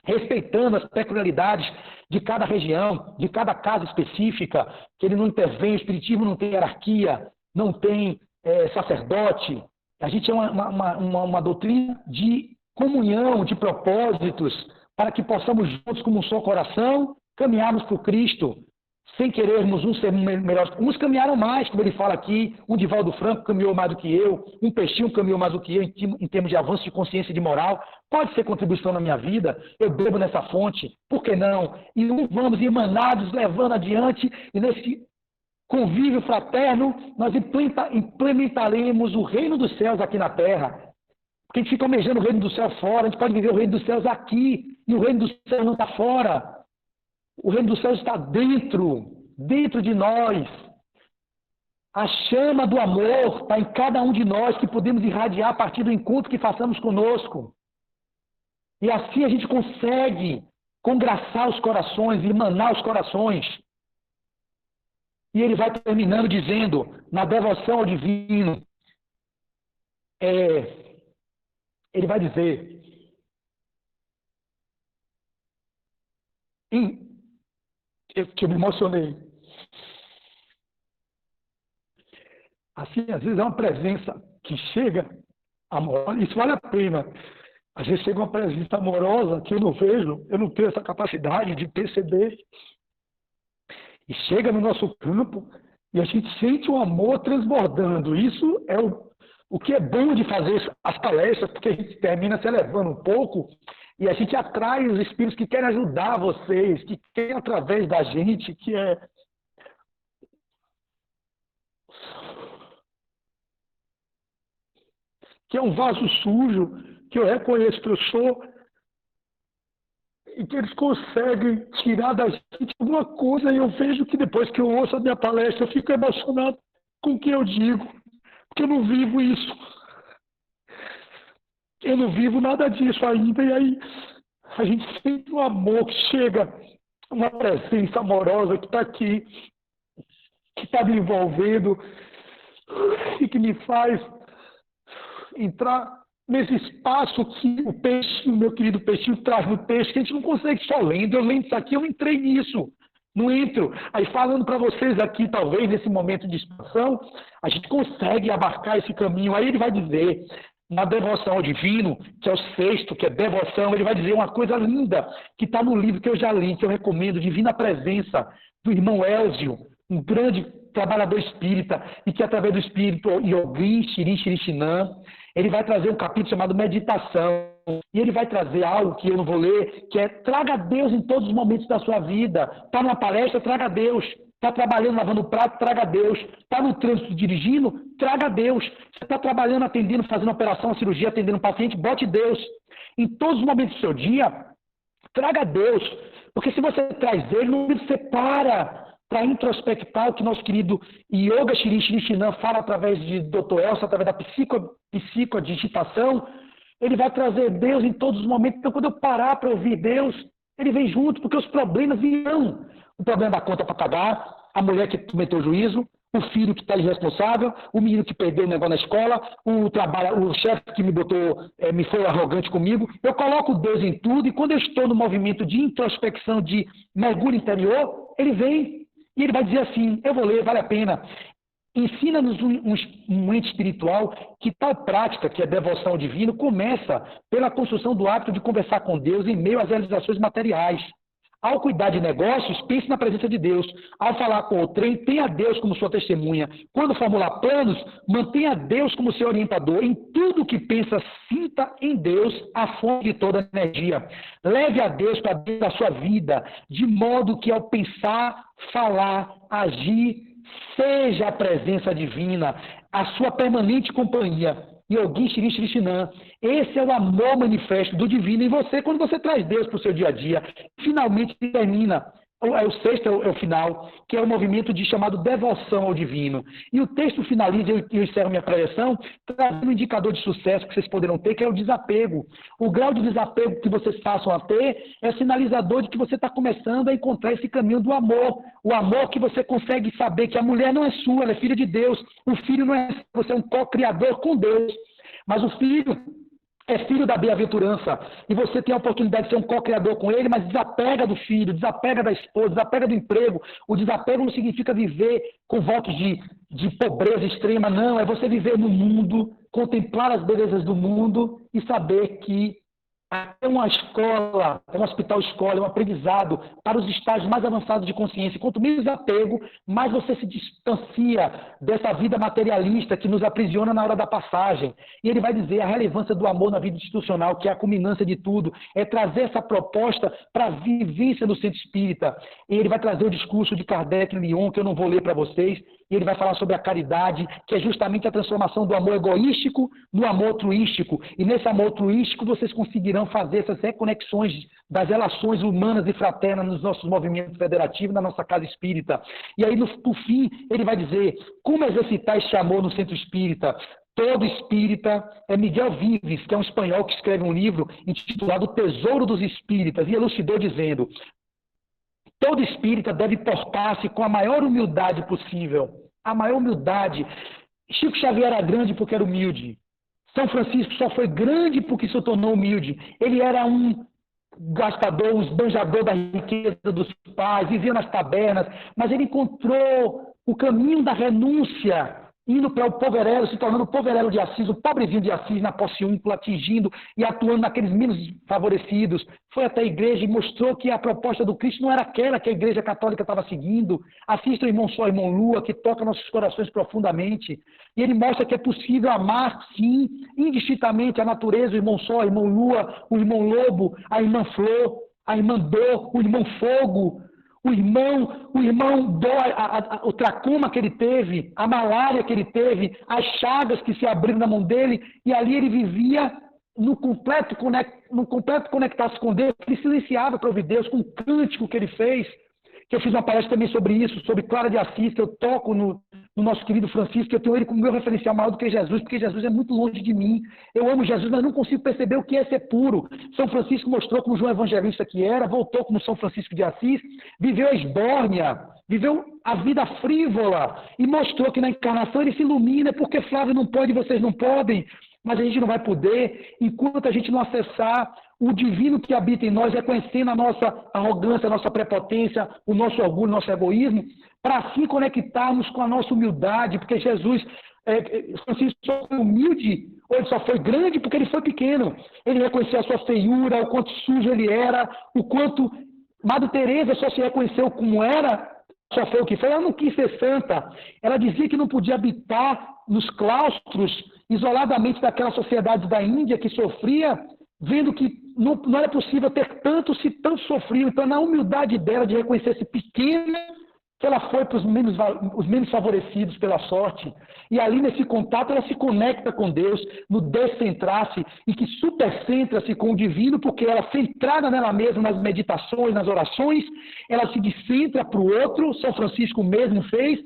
respeitando as peculiaridades de cada região, de cada casa específica, que ele não intervém, o espiritismo não tem hierarquia, não tem sacerdote. A gente é uma doutrina de comunhão de propósitos, para que possamos juntos, como um só coração, caminharmos por Cristo, sem querermos uns ser melhores. Uns caminharam mais, como ele fala aqui, um Divaldo Franco caminhou mais do que eu, um Peixinho caminhou mais do que eu em termos de avanço de consciência e de moral. Pode ser contribuição na minha vida, eu bebo nessa fonte, por que não? E vamos emanados, levando adiante, e nesse convívio fraterno, nós implementaremos o reino dos céus aqui na terra. Porque a gente fica almejando o reino do céu fora, a gente pode viver o reino dos céus aqui, e o reino dos céus não está fora. O reino dos céus está dentro de nós. A chama do amor está em cada um de nós, que podemos irradiar a partir do encontro que façamos conosco. E assim a gente consegue congraçar os corações, emanar os corações. E ele vai terminando dizendo, na devoção ao divino, ele vai dizer, que eu me emocionei. Assim, às vezes é uma presença que chega amorosa, isso vale a pena. Às vezes chega uma presença amorosa que eu não vejo, eu não tenho essa capacidade de perceber. E chega no nosso campo e a gente sente o amor transbordando. Isso é o que é bom de fazer as palestras, porque a gente termina se elevando um pouco e a gente atrai os espíritos que querem ajudar vocês, que querem através da gente, que é um vaso sujo, que eu reconheço que eu sou, e que eles conseguem tirar da gente alguma coisa, e eu vejo que depois que eu ouço a minha palestra, eu fico emocionado com o que eu digo, porque eu não vivo isso. Eu não vivo nada disso ainda, e aí a gente sente um amor que chega, uma presença amorosa que está aqui, que está me envolvendo e que me faz entrar nesse espaço que o Peixinho, meu querido Peixinho, traz no texto, que a gente não consegue só lendo. Eu lendo isso aqui, eu entrei nisso. Não entro. Aí falando para vocês aqui, talvez, nesse momento de expansão, a gente consegue abarcar esse caminho. Aí ele vai dizer, na devoção ao divino, que é o sexto, que é devoção, ele vai dizer uma coisa linda, que está no livro que eu já li, que eu recomendo, Divina Presença, do irmão Elzio, um grande trabalhador espírita, e que através do espírito Yogin Shirin Shirishinan, ele vai trazer um capítulo chamado Meditação, e ele vai trazer algo que eu não vou ler, que é traga Deus em todos os momentos da sua vida. Está numa palestra, traga Deus. Está trabalhando lavando o prato, traga Deus. Está no trânsito dirigindo, traga Deus. Você está trabalhando, atendendo, fazendo operação, cirurgia, atendendo um paciente, bote Deus. Em todos os momentos do seu dia, traga Deus. Porque se você traz Ele, não você para introspectar o que nosso querido Yoga Shirin Shirishinan fala através de Dr. Elcio, através da psicodigitação. Ele vai trazer Deus em todos os momentos. Então, quando eu parar para ouvir Deus, ele vem junto, porque os problemas virão. O problema da conta para pagar, a mulher que cometeu juízo, o filho que está irresponsável, o menino que perdeu o negócio na escola, o chefe que me foi arrogante comigo. Eu coloco Deus em tudo, e quando eu estou no movimento de introspecção, de mergulho interior, ele vem e ele vai dizer assim, eu vou ler, vale a pena. Ensina-nos um ente espiritual que tal prática, que é devoção ao divino, começa pela construção do hábito de conversar com Deus em meio às realizações materiais. Ao cuidar de negócios, pense na presença de Deus. Ao falar com o trem, tenha Deus como sua testemunha. Quando formular planos, mantenha Deus como seu orientador. Em tudo que pensa, sinta em Deus a fonte de toda a energia. Leve a Deus para dentro da sua vida, de modo que ao pensar, falar, agir, seja a presença divina, a sua permanente companhia. Yogin Shirin Shirishinan. Esse é o amor manifesto do divino em você, quando você traz Deus para o seu dia a dia. Finalmente termina, o sexto é o final, que é o movimento chamado devoção ao divino. E o texto finaliza, eu encerro minha preleção, trazendo um indicador de sucesso que vocês poderão ter, que é o desapego. O grau de desapego que vocês passam a ter é sinalizador de que você está começando a encontrar esse caminho do amor. O amor que você consegue saber que a mulher não é sua, ela é filha de Deus. O filho não é seu, você é um co-criador com Deus. Mas o filho é filho da bem-aventurança, e você tem a oportunidade de ser um co-criador com ele, mas desapega do filho, desapega da esposa, desapega do emprego. O desapego não significa viver com votos de pobreza extrema, não. É você viver no mundo, contemplar as belezas do mundo e saber que É uma escola, é um hospital-escola, é um aprendizado para os estágios mais avançados de consciência. Quanto menos apego, mais você se distancia dessa vida materialista que nos aprisiona na hora da passagem. E ele vai dizer a relevância do amor na vida institucional, que é a culminância de tudo, é trazer essa proposta para a vivência do centro espírita. E ele vai trazer o discurso de Kardec em Lyon, que eu não vou ler para vocês, e ele vai falar sobre a caridade, que é justamente a transformação do amor egoístico no amor altruístico. E nesse amor altruístico vocês conseguirão fazer essas reconexões das relações humanas e fraternas nos nossos movimentos federativos, na nossa casa espírita. E aí, por fim, ele vai dizer como exercitar esse amor no centro espírita. Todo espírita, é Miguel Vives, que é um espanhol que escreve um livro intitulado O Tesouro dos Espíritas, e elucidou dizendo: todo espírita deve portar-se com a maior humildade possível. A maior humildade. Chico Xavier era grande porque era humilde. São Francisco só foi grande porque se tornou humilde. Ele era um gastador, um esbanjador da riqueza dos pais, vivia nas tabernas, mas ele encontrou o caminho da renúncia, indo para o poverelo, se tornando o poverelo de Assis, o pobrezinho de Assis na posse úmpla, atingindo e atuando naqueles menos favorecidos. Foi até a igreja e mostrou que a proposta do Cristo não era aquela que a igreja católica estava seguindo. Assista o irmão Sol, irmão Lua, que toca nossos corações profundamente. E ele mostra que é possível amar, sim, indistintamente a natureza, o irmão Sol, o irmão Lua, o irmão Lobo, a irmã Flor, a irmã Dor, o irmão Fogo, o irmão o tracoma que ele teve, a malária que ele teve, as chagas que se abriram na mão dele, e ali ele vivia no completo conectar-se com Deus. Ele silenciava para ouvir Deus com um cântico que ele fez, que eu fiz uma palestra também sobre isso, sobre Clara de Assis, que eu toco no nosso querido Francisco, que eu tenho ele como meu referencial maior do que Jesus, porque Jesus é muito longe de mim. Eu amo Jesus, mas não consigo perceber o que é ser puro. São Francisco mostrou como João Evangelista que era, voltou como São Francisco de Assis, viveu a esbórnia, viveu a vida frívola e mostrou que na encarnação ele se ilumina, porque Flávio não pode, vocês não podem. Mas a gente não vai poder enquanto a gente não acessar o divino que habita em nós, reconhecendo a nossa arrogância, a nossa prepotência, o nosso orgulho, o nosso egoísmo, para assim conectarmos com a nossa humildade, porque Jesus, Francisco só foi humilde, ou ele só foi grande porque ele foi pequeno. Ele reconheceu a sua feiura, o quanto sujo ele era, o quanto Madre Teresa só se reconheceu como era, só foi o que foi. Ela não quis ser santa. Ela dizia que não podia habitar nos claustros, isoladamente daquela sociedade da Índia que sofria, vendo que não era possível ter tanto se tanto sofriam. Então, na humildade dela de reconhecer-se pequena, que ela foi para os menos favorecidos pela sorte. E ali, nesse contato, ela se conecta com Deus, no descentrar-se, e que supercentra-se com o divino, porque ela, centrada nela mesma, nas meditações, nas orações, ela se descentra para o outro. São Francisco mesmo fez,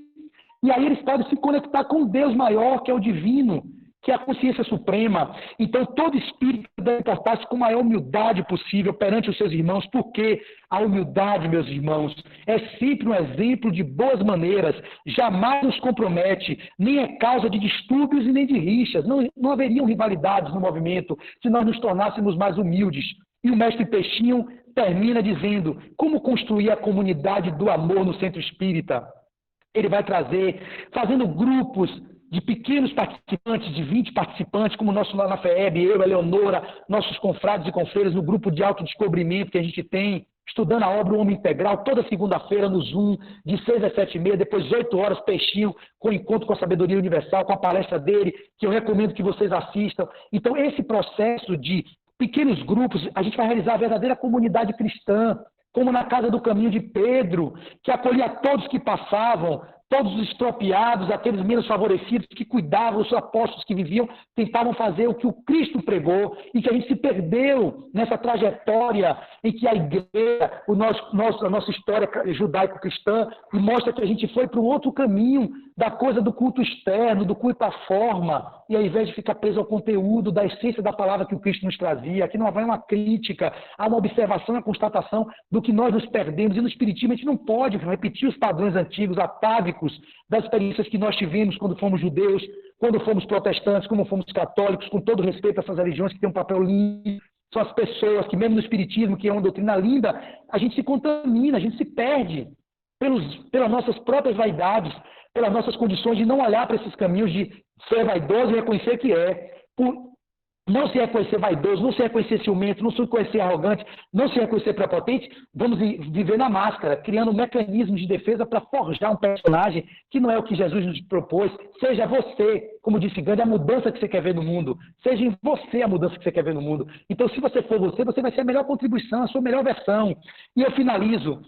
e aí eles podem se conectar com Deus maior, que é o divino, que é a consciência suprema. Então, todo espírito deve portar-se com a maior humildade possível perante os seus irmãos, porque a humildade, meus irmãos, é sempre um exemplo de boas maneiras, jamais nos compromete, nem é causa de distúrbios e nem de rixas. Não haveriam rivalidades no movimento se nós nos tornássemos mais humildes. E o mestre Peixinho termina dizendo como construir a comunidade do amor no centro espírita. Ele vai trazer, fazendo grupos de pequenos participantes, de 20 participantes, como o nosso lá na FEB, eu, a Leonora, nossos confrades e confreiras no grupo de autodescobrimento que a gente tem, estudando a obra O Homem Integral, toda segunda-feira no Zoom, de 6 às 7h30, depois 8 horas, Peixinho, com o Encontro com a Sabedoria Universal, com a palestra dele, que eu recomendo que vocês assistam. Então, esse processo de pequenos grupos, a gente vai realizar a verdadeira comunidade cristã, como na Casa do Caminho de Pedro, que acolhia todos que passavam, todos os estropiados, aqueles menos favorecidos, que cuidavam, os apóstolos que viviam, tentavam fazer o que o Cristo pregou, e que a gente se perdeu nessa trajetória em que a igreja, a nossa história judaico-cristã, mostra que a gente foi para um outro caminho da coisa do culto externo, do culto à forma, e ao invés de ficar preso ao conteúdo da essência da palavra que o Cristo nos trazia. Aqui não vai uma crítica, há uma observação, uma constatação do que nós nos perdemos. E no Espiritismo a gente não pode repetir os padrões antigos, atávicos, das experiências que nós tivemos quando fomos judeus, quando fomos protestantes, como fomos católicos, com todo respeito a essas religiões que têm um papel lindo. São as pessoas que, mesmo no Espiritismo, que é uma doutrina linda, a gente se contamina, a gente se perde pelas nossas próprias vaidades, pelas nossas condições de não olhar para esses caminhos de ser vaidoso e reconhecer que é. não se reconhecer vaidoso, não se reconhecer ciumento, não se reconhecer arrogante, não se reconhecer prepotente, vamos viver na máscara, criando mecanismos de defesa para forjar um personagem que não é o que Jesus nos propôs. Seja você, como disse Gandhi, a mudança que você quer ver no mundo. Seja em você a mudança que você quer ver no mundo. Então, se você for você, você vai ser a melhor contribuição, a sua melhor versão. E eu finalizo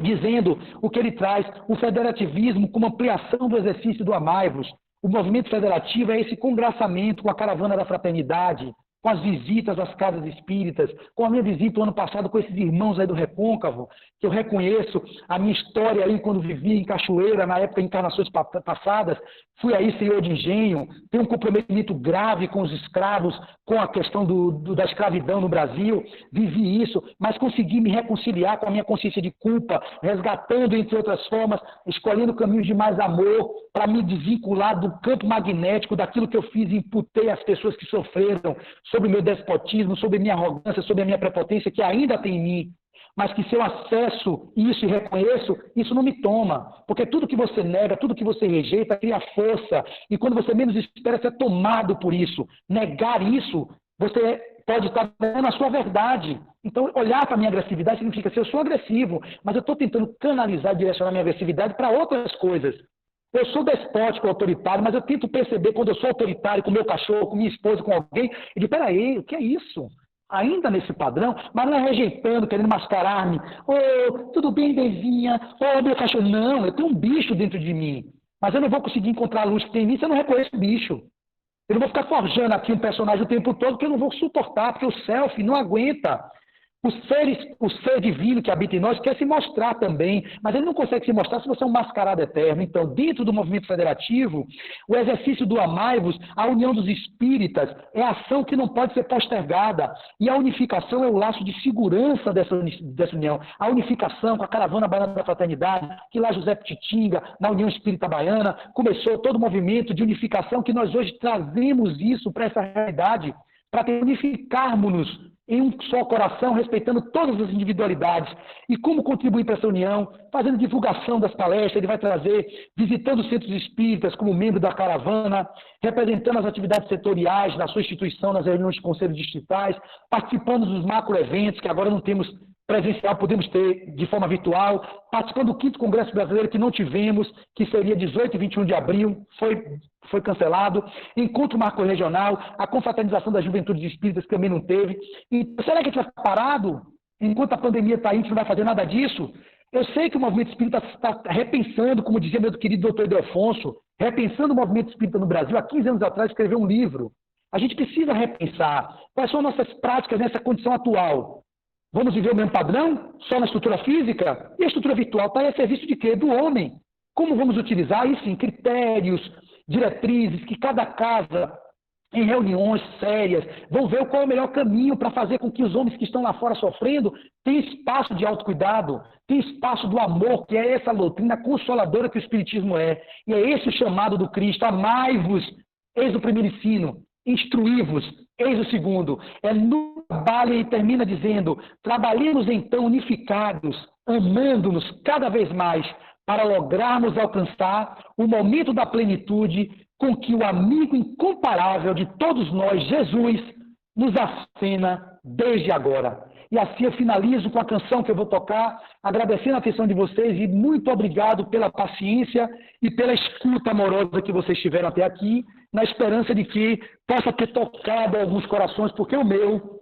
dizendo o que ele traz, o federativismo como ampliação do exercício do amai-vos. O movimento federativo é esse congraçamento com a caravana da fraternidade, com as visitas às casas espíritas, com a minha visita o ano passado com esses irmãos aí do Recôncavo, que eu reconheço a minha história aí quando vivi em Cachoeira, na época de encarnações passadas, fui aí senhor de engenho, tenho um comprometimento grave com os escravos, com a questão da escravidão no Brasil, vivi isso, mas consegui me reconciliar com a minha consciência de culpa, resgatando, entre outras formas, escolhendo caminhos de mais amor, para me desvincular do campo magnético, daquilo que eu fiz e imputei às pessoas que sofreram, sobre o meu despotismo, sobre a minha arrogância, sobre a minha prepotência, que ainda tem em mim, mas que se eu acesso isso e reconheço, isso não me toma, porque tudo que você nega, tudo que você rejeita, cria força, e quando você menos espera, você é tomado por isso. Negar isso, você pode estar negando a sua verdade. Então, olhar para a minha agressividade significa assim, eu sou agressivo, mas eu estou tentando canalizar e direcionar a minha agressividade para outras coisas. Eu sou despótico, autoritário, mas eu tento perceber quando eu sou autoritário com meu cachorro, com minha esposa, com alguém, e digo, peraí, o que é isso? Ainda nesse padrão, mas não é rejeitando, querendo mascarar-me. Oh, tudo bem, Devinha? Oh, meu cachorro. Não, eu tenho um bicho dentro de mim. Mas eu não vou conseguir encontrar a luz que tem em mim se eu não reconheço o bicho. Eu não vou ficar forjando aqui um personagem o tempo todo, porque eu não vou suportar, porque o selfie não aguenta. O ser divino que habita em nós quer se mostrar também, mas ele não consegue se mostrar se você é um mascarado eterno. Então, dentro do movimento federativo, o exercício do amai-vos, a união dos espíritas, é a ação que não pode ser postergada. E a unificação é o laço de segurança dessa união. A unificação com a caravana baiana da fraternidade, que lá José Pititinga, na União Espírita Baiana, começou todo o movimento de unificação que nós hoje trazemos isso para essa realidade, para unificarmos-nos em um só coração, respeitando todas as individualidades. E como contribuir para essa união? Fazendo divulgação das palestras, ele vai trazer, visitando os centros espíritas como membro da caravana, representando as atividades setoriais na sua instituição, nas reuniões de conselhos distritais, participando dos macroeventos, que agora não temos presencial, podemos ter de forma virtual, participando do 5º Congresso Brasileiro, que não tivemos, que seria 18 e 21 de abril, foi cancelado, encontro marco regional, a confraternização das juventudes espíritas, que também não teve. E será que a gente vai ficar parado? Enquanto a pandemia está aí, a gente não vai fazer nada disso? Eu sei que o movimento espírita está repensando, como dizia meu querido doutor Edelfonso, repensando o movimento espírita no Brasil. Há 15 anos atrás, escreveu um livro. A gente precisa repensar quais são as nossas práticas nessa condição atual. Vamos viver o mesmo padrão, só na estrutura física? E a estrutura virtual está aí a serviço de quê? Do homem. Como vamos utilizar isso em critérios, diretrizes, que cada casa, em reuniões sérias, vão ver qual é o melhor caminho para fazer com que os homens que estão lá fora sofrendo tenham espaço de autocuidado, tenham espaço do amor, que é essa doutrina consoladora que o Espiritismo é. E é esse o chamado do Cristo: amai-vos, eis o primeiro ensino, instruí-vos, eis o segundo. É no trabalho, e termina dizendo, trabalhemos então unificados, amando-nos cada vez mais, para lograrmos alcançar o momento da plenitude com que o amigo incomparável de todos nós, Jesus, nos acena desde agora. E assim eu finalizo com a canção que eu vou tocar, agradecendo a atenção de vocês e muito obrigado pela paciência e pela escuta amorosa que vocês tiveram até aqui, na esperança de que possa ter tocado alguns corações, porque o meu,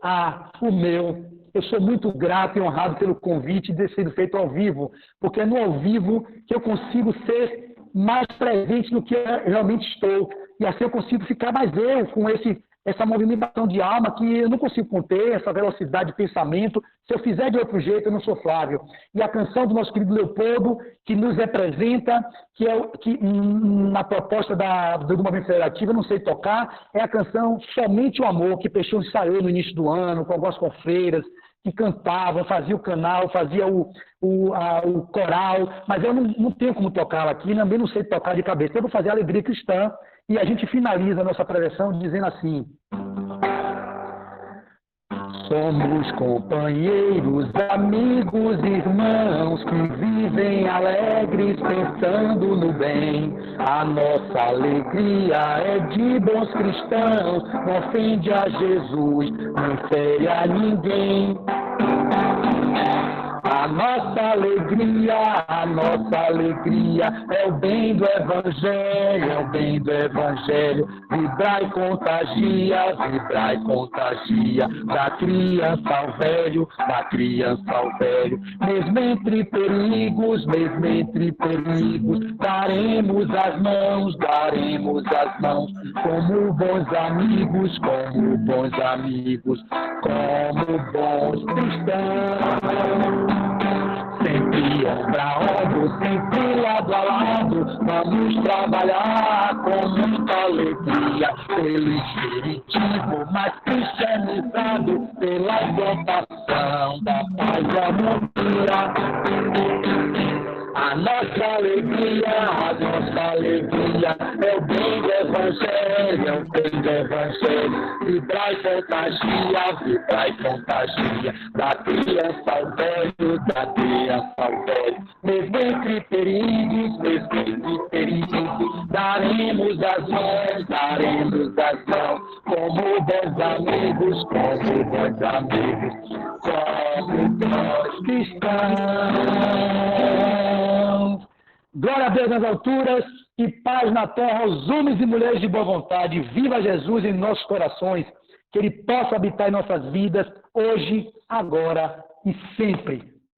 eu sou muito grato e honrado pelo convite de ter sido feito ao vivo, porque é no ao vivo que eu consigo ser mais presente do que eu realmente estou. E assim eu consigo ficar mais eu, com essa movimentação de alma que eu não consigo conter, essa velocidade de pensamento. Se eu fizer de outro jeito, eu não sou Flávio. E a canção do nosso querido Leopoldo, que nos representa, que na proposta do movimento federativo, eu não sei tocar, é a canção Somente o Amor, que Peixão ensaiou no início do ano, com algumas confreiras, que cantavam, fazia o canal, fazia o coral, mas eu não tenho como tocá-la aqui, também não sei tocar de cabeça. Então eu vou fazer a Alegria Cristã, e a gente finaliza a nossa preleção dizendo assim: Somos companheiros, amigos, irmãos que vivem alegres pensando no bem. A nossa alegria é de bons cristãos, não ofende a Jesus, não fere a ninguém. A nossa alegria é o bem do Evangelho, é o bem do Evangelho. Vibrai e contagia, da criança ao velho, Mesmo entre perigos, daremos as mãos, como bons amigos, como bons cristãos. Sempre ombro a ombro, sempre lado a lado, vamos trabalhar com muita alegria, pelo espiritismo mais cristianizado, pela exaltação da paz e harmonia. A nossa alegria é o bem do Evangelho, Vibrai e contagia, da criança ao velho, Mesmo entre perigos, daremos as mãos, como bons amigos, como bons cristãos. Glória a Deus nas alturas e paz na terra aos homens e mulheres de boa vontade. Viva Jesus em nossos corações, que Ele possa habitar em nossas vidas, hoje, agora e sempre.